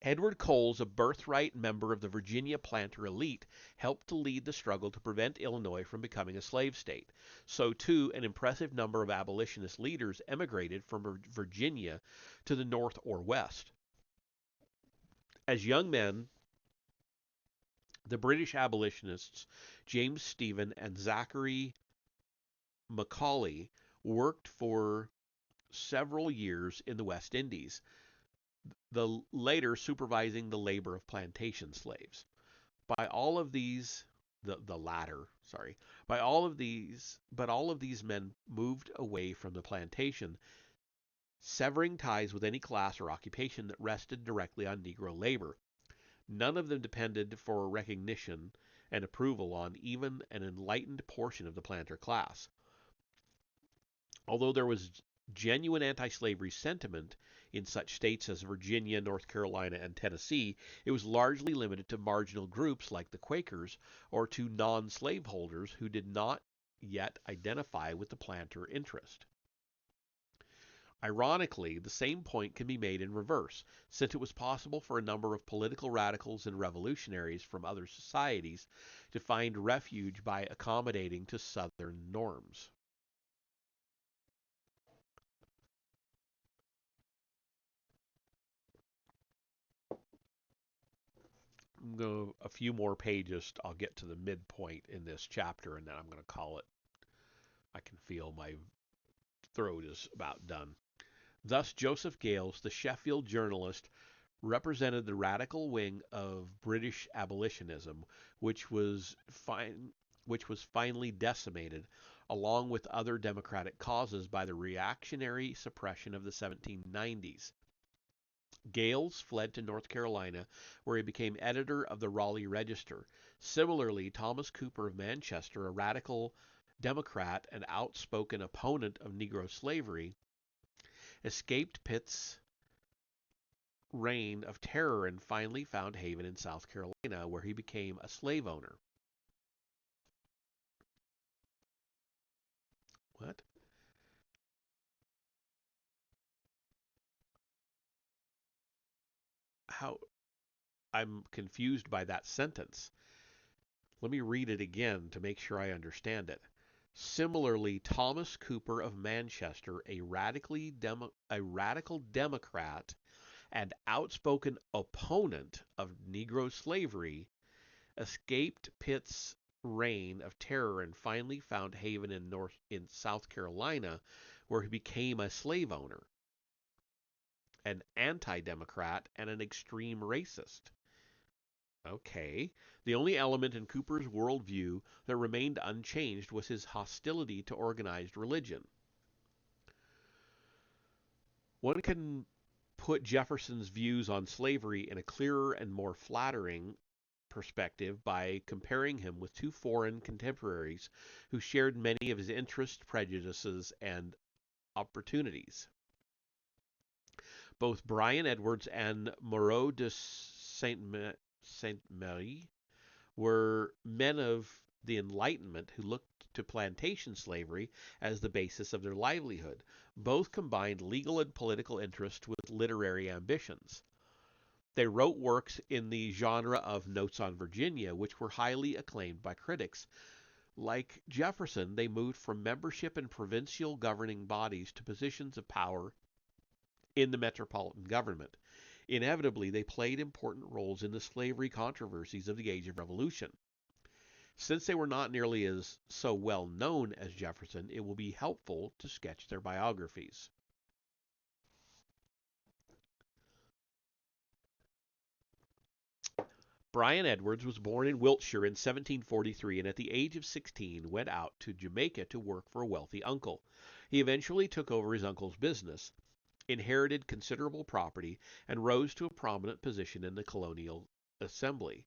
Edward Coles, a birthright member of the Virginia planter elite, helped to lead the struggle to prevent Illinois from becoming a slave state. So, too, an impressive number of abolitionist leaders emigrated from Virginia to the north or west. As young men, the British abolitionists James Stephen and Zachary Macaulay worked for several years in the West Indies, the later supervising the labor of plantation slaves. By all of these, the latter, sorry, by all of these, but all of these men moved away from the plantation, severing ties with any class or occupation that rested directly on Negro labor. None of them depended for recognition and approval on even an enlightened portion of the planter class. Although there was genuine anti-slavery sentiment in such states as Virginia, North Carolina, and Tennessee, it was largely limited to marginal groups like the Quakers or to non-slaveholders who did not yet identify with the planter interest. Ironically, the same point can be made in reverse, since it was possible for a number of political radicals and revolutionaries from other societies to find refuge by accommodating to Southern norms. I'm going to, a few more pages, I'll get to the midpoint in this chapter, and then I'm going to call it. I can feel my throat is about done. Thus, Joseph Gales, the Sheffield journalist, represented the radical wing of British abolitionism, which was finally decimated, along with other democratic causes, by the reactionary suppression of the 1790s. Gales fled to North Carolina, where he became editor of the Raleigh Register. Similarly, Thomas Cooper of Manchester, a radical Democrat and outspoken opponent of Negro slavery, escaped Pitt's reign of terror and finally found haven in South Carolina, where he became a slave owner. What? How? I'm confused by that sentence. Let me read it again to make sure I understand it. Similarly, Thomas Cooper of Manchester, a radical Democrat and outspoken opponent of Negro slavery, escaped Pitt's reign of terror and finally found haven in South Carolina, where he became a slave owner, an anti-democrat, and an extreme racist. Okay. The only element in Cooper's worldview that remained unchanged was his hostility to organized religion. One can put Jefferson's views on slavery in a clearer and more flattering perspective by comparing him with two foreign contemporaries who shared many of his interests, prejudices, and opportunities. Both Bryan Edwards and Moreau de Saint-Méry were men of the Enlightenment who looked to plantation slavery as the basis of their livelihood. Both combined legal and political interest with literary ambitions. They wrote works in the genre of Notes on Virginia, which were highly acclaimed by critics. Like Jefferson, they moved from membership in provincial governing bodies to positions of power in the metropolitan government. Inevitably, they played important roles in the slavery controversies of the Age of Revolution. Since they were not nearly as so well known as Jefferson, it will be helpful to sketch their biographies. Bryan Edwards was born in Wiltshire in 1743 and at the age of 16 went out to Jamaica to work for a wealthy uncle. He eventually took over his uncle's business, inherited considerable property, and rose to a prominent position in the colonial assembly.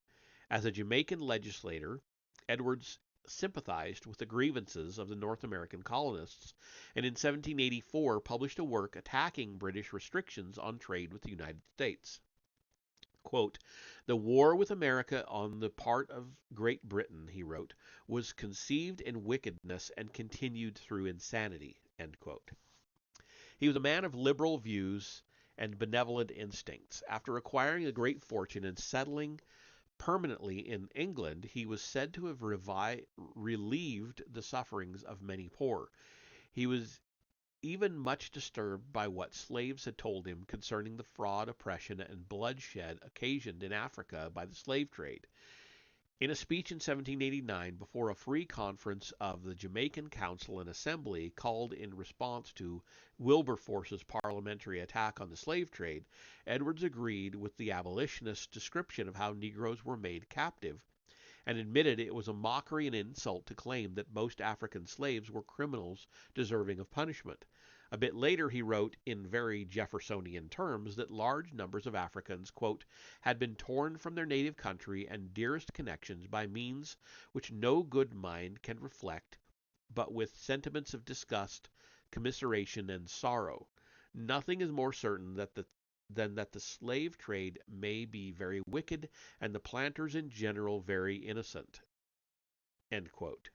As a Jamaican legislator, Edwards sympathized with the grievances of the North American colonists, and in 1784 published a work attacking British restrictions on trade with the United States. Quote, "The war with America on the part of Great Britain," he wrote, "was conceived in wickedness and continued through insanity." End quote. He was a man of liberal views and benevolent instincts. After acquiring a great fortune and settling permanently in England, he was said to have relieved the sufferings of many poor. He was even much disturbed by what slaves had told him concerning the fraud, oppression, and bloodshed occasioned in Africa by the slave trade. In a speech in 1789 before a free conference of the Jamaican Council and Assembly called in response to Wilberforce's parliamentary attack on the slave trade, Edwards agreed with the abolitionists' description of how Negroes were made captive, and admitted it was a mockery and insult to claim that most African slaves were criminals deserving of punishment. A bit later he wrote, in very Jeffersonian terms, that large numbers of Africans, quote, "had been torn from their native country and dearest connections by means which no good mind can reflect but with sentiments of disgust, commiseration, and sorrow. Nothing is more certain than that the slave trade may be very wicked and the planters in general very innocent." End quote.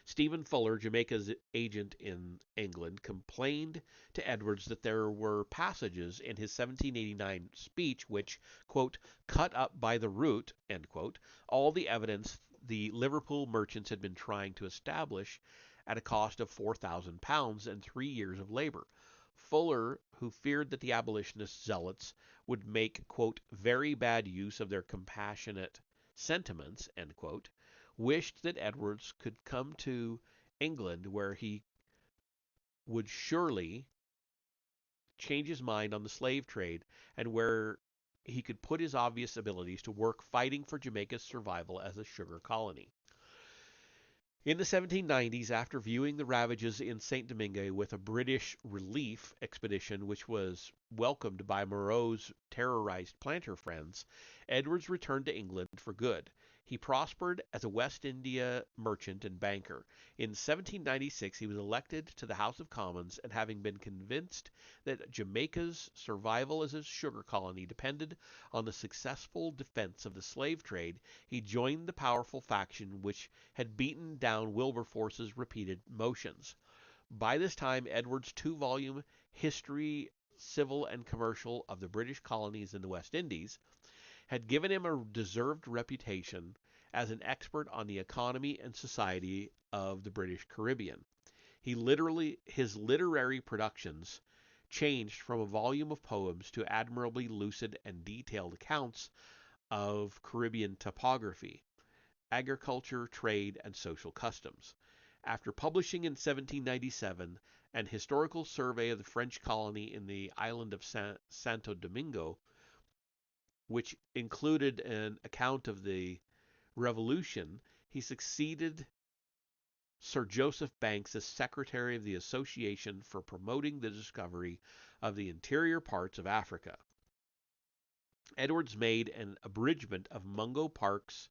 Stephen Fuller, Jamaica's agent in England, complained to Edwards that there were passages in his 1789 speech which, quote, "cut up by the root," end quote, all the evidence the Liverpool merchants had been trying to establish at a cost of £4,000 and 3 years of labor. Fuller, who feared that the abolitionist zealots would make, quote, "very bad use of their compassionate sentiments," end quote, wished that Edwards could come to England, where he would surely change his mind on the slave trade and where he could put his obvious abilities to work fighting for Jamaica's survival as a sugar colony. In the 1790s, after viewing the ravages in St. Domingue with a British relief expedition which was welcomed by Moreau's terrorized planter friends, Edwards returned to England for good. He prospered as a West India merchant and banker. In 1796 he was elected to the House of Commons, and having been convinced that Jamaica's survival as a sugar colony depended on the successful defense of the slave trade, he joined the powerful faction which had beaten down Wilberforce's repeated motions. By this time, Edwards' two-volume History, Civil and Commercial of the British Colonies in the West Indies had given him a deserved reputation as an expert on the economy and society of the British Caribbean. His literary productions changed from a volume of poems to admirably lucid and detailed accounts of Caribbean topography, agriculture, trade, and social customs. After publishing in 1797 an historical survey of the French colony in the island of Santo Domingo, which included an account of the Revolution, he succeeded Sir Joseph Banks as secretary of the Association for Promoting the Discovery of the Interior Parts of Africa. Edwards made an abridgment of Mungo Park's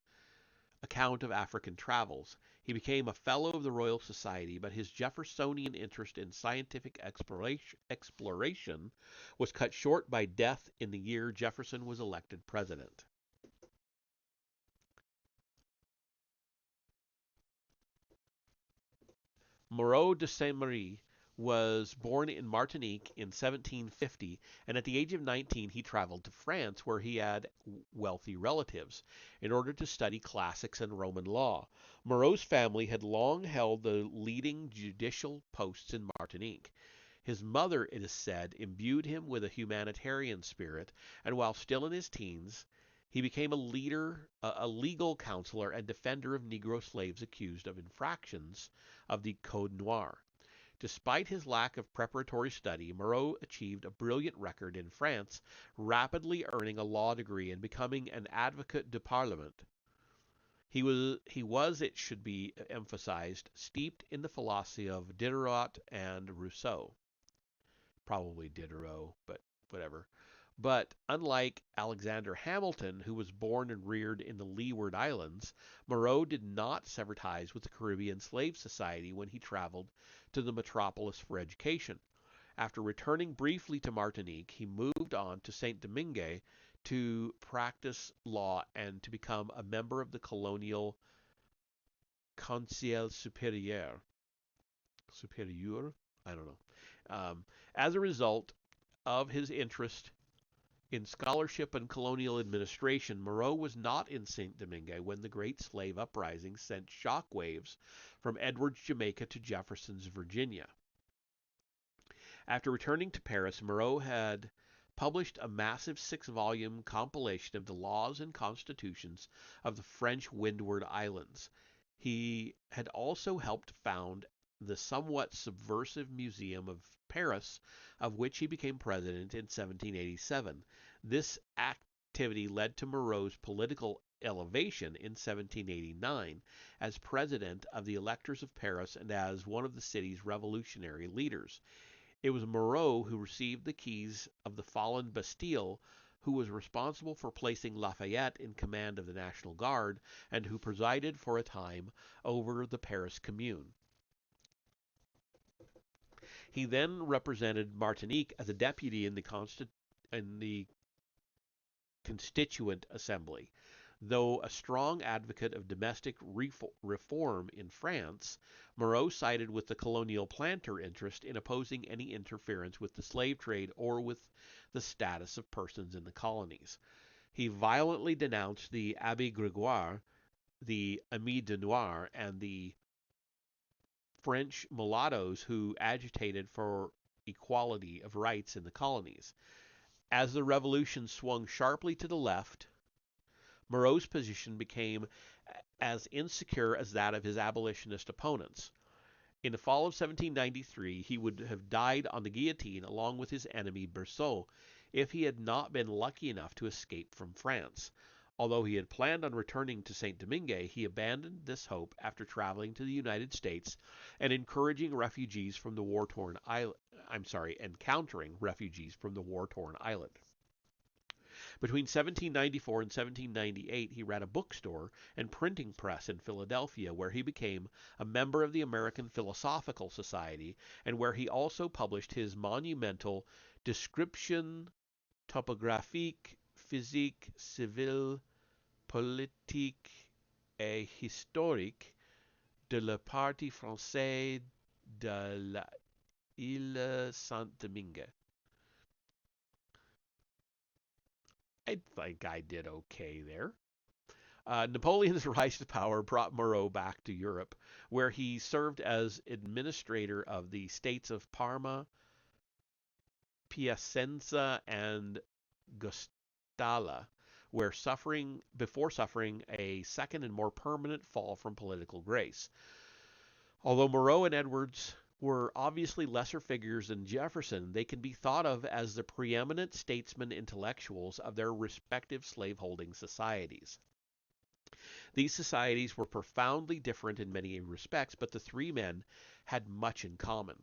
account of African travels. He became a Fellow of the Royal Society, but his Jeffersonian interest in scientific exploration was cut short by death in the year Jefferson was elected president. Moreau de Saint-Méry was born in Martinique in 1750, and at the age of 19 he traveled to France, where he had wealthy relatives, in order to study classics and Roman law. Moreau's family had long held the leading judicial posts in Martinique. His mother, it is said, imbued him with a humanitarian spirit, and while still in his teens, he became a legal counselor and defender of Negro slaves accused of infractions of the Code Noir. Despite his lack of preparatory study, Moreau achieved a brilliant record in France, rapidly earning a law degree and becoming an advocate du Parlement. He was, it should be emphasized, steeped in the philosophy of Diderot and Rousseau. Probably Diderot, but whatever. But unlike Alexander Hamilton, who was born and reared in the Leeward Islands, Moreau did not sever ties with the Caribbean Slave Society when he traveled to the metropolis for education. After returning briefly to Martinique, he moved on to Saint Domingue to practice law and to become a member of the colonial Conseil Supérieur. Supérieur? I don't know. As a result of his interest in scholarship and colonial administration, Moreau was not in Saint Domingue when the Great Slave Uprising sent shock waves from Edward's Jamaica to Jefferson's Virginia. After returning to Paris, Moreau had published a massive 6-volume compilation of the laws and constitutions of the French Windward Islands. He had also helped found the somewhat subversive Museum of Paris, of which he became president in 1787. This activity led to Moreau's political elevation in 1789 as president of the electors of Paris and as one of the city's revolutionary leaders. It was Moreau who received the keys of the fallen Bastille, who was responsible for placing Lafayette in command of the National Guard, and who presided for a time over the Paris Commune. He then represented Martinique as a deputy in the Constituent Assembly. Though a strong advocate of domestic reform in France, Moreau sided with the colonial planter interest in opposing any interference with the slave trade or with the status of persons in the colonies. He violently denounced the Abbé Grégoire, the Amis de Noir, and the French mulattoes who agitated for equality of rights in the colonies. As the revolution swung sharply to the left, Moreau's position became as insecure as that of his abolitionist opponents. In the fall of 1793, he would have died on the guillotine along with his enemy Berceau if he had not been lucky enough to escape from France. Although he had planned on returning to Saint Domingue, he abandoned this hope after traveling to the United States and encountering refugees from the war-torn island. Between 1794 and 1798, he ran a bookstore and printing press in Philadelphia, where he became a member of the American Philosophical Society, and where he also published his monumental Description topographique, physique, civile, politique et historique de la partie française de l'île Saint-Domingue. I think I did okay there. Napoleon's rise to power brought Moreau back to Europe, where he served as administrator of the states of Parma, Piacenza, and Guastalla, before suffering a second and more permanent fall from political grace. Although Moreau and Edwards were obviously lesser figures than Jefferson, they can be thought of as the preeminent statesmen intellectuals of their respective slaveholding societies. These societies were profoundly different in many respects, but the three men had much in common.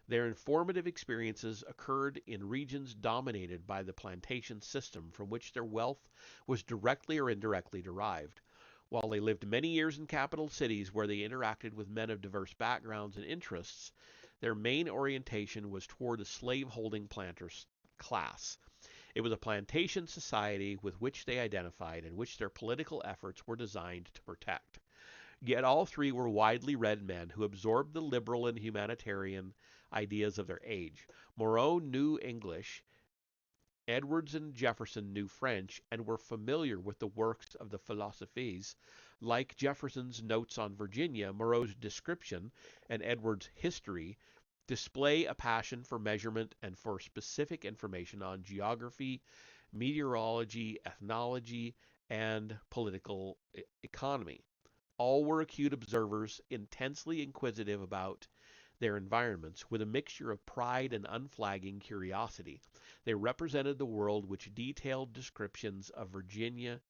Their informative experiences occurred in regions dominated by the plantation system from which their wealth was directly or indirectly derived. While they lived many years in capital cities where they interacted with men of diverse backgrounds and interests, their main orientation was toward the slave-holding planters class. It was a plantation society with which they identified and which their political efforts were designed to protect. Yet all three were widely read men who absorbed the liberal and humanitarian ideas of their age. Moreau knew English, Edwards and Jefferson knew French, and were familiar with the works of the philosophes. Like Jefferson's Notes on Virginia, Moreau's Description and Edwards' History display a passion for measurement and for specific information on geography, meteorology, ethnology, and political economy. All were acute observers, intensely inquisitive about their environments, with a mixture of pride and unflagging curiosity. They represented the world with detailed descriptions of Virginia,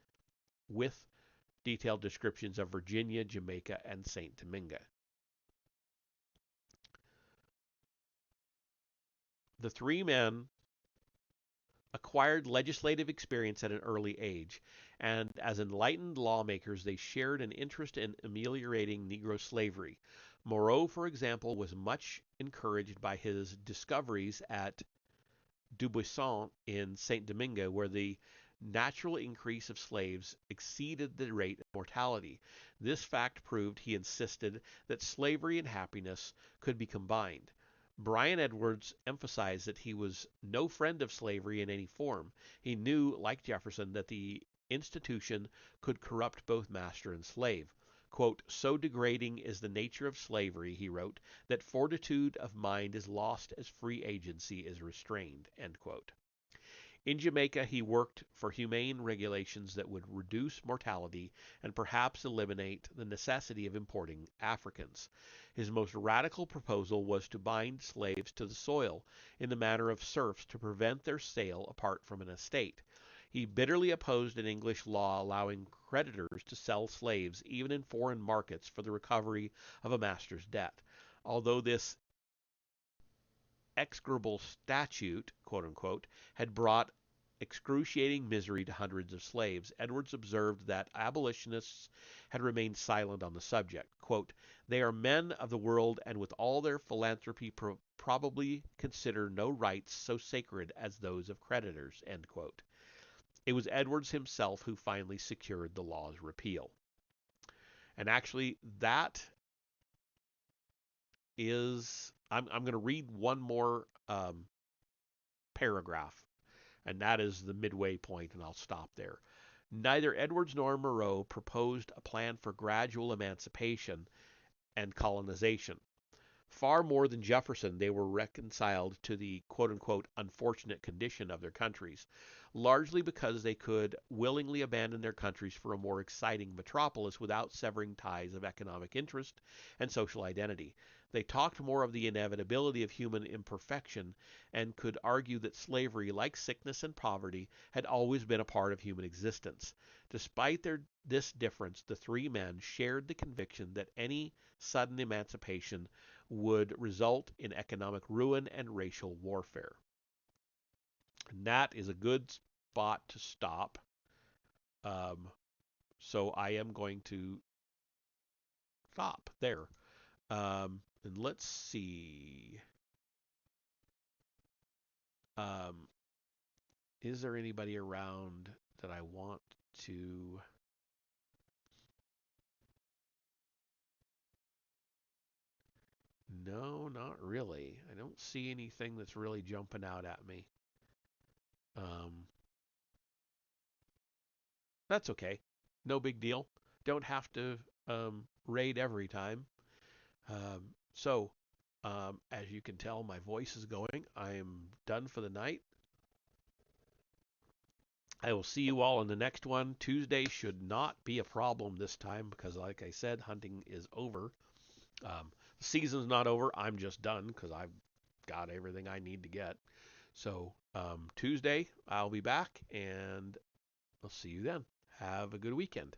Jamaica, and Saint Domingue. The three men acquired legislative experience at an early age, and as enlightened lawmakers, they shared an interest in ameliorating Negro slavery. Moreau, for example, was much encouraged by his discoveries at Dubuisson in St. Domingo, where the natural increase of slaves exceeded the rate of mortality. This fact proved, he insisted, that slavery and happiness could be combined. Bryan Edwards emphasized that he was no friend of slavery in any form. He knew, like Jefferson, that the institution could corrupt both master and slave. Quote, so degrading is the nature of slavery, he wrote, that fortitude of mind is lost as free agency is restrained. End quote. In Jamaica, he worked for humane regulations that would reduce mortality and perhaps eliminate the necessity of importing Africans. His most radical proposal was to bind slaves to the soil in the manner of serfs to prevent their sale apart from an estate. He bitterly opposed an English law allowing creditors to sell slaves even in foreign markets for the recovery of a master's debt. Although this execrable statute, quote unquote, had brought excruciating misery to hundreds of slaves, Edwards observed that abolitionists had remained silent on the subject. Quote, they are men of the world and with all their philanthropy probably consider no rights so sacred as those of creditors. End quote. It was Edwards himself who finally secured the law's repeal. And actually, that is, I'm going to read one more paragraph, and that is the midway point, and I'll stop there. Neither Edwards nor Moreau proposed a plan for gradual emancipation and colonization. Far more than Jefferson, they were reconciled to the quote unquote unfortunate condition of their countries, largely because they could willingly abandon their countries for a more exciting metropolis without severing ties of economic interest and social identity. They talked more of the inevitability of human imperfection and could argue that slavery, like sickness and poverty, had always been a part of human existence. Despite this difference, the three men shared the conviction that any sudden emancipation would result in economic ruin and racial warfare. And that is a good spot to stop. So I am going to stop there. And let's see. Is there anybody around that I want to... No, not really. I don't see anything that's really jumping out at me. Um, that's okay. No big deal. Don't have to raid every time. So, as you can tell, my voice is going. I am done for the night. I will see you all in the next one. Tuesday should not be a problem this time because, like I said, hunting is over. The season's not over. I'm just done because I've got everything I need to get. So, Tuesday, I'll be back and I'll see you then. Have a good weekend.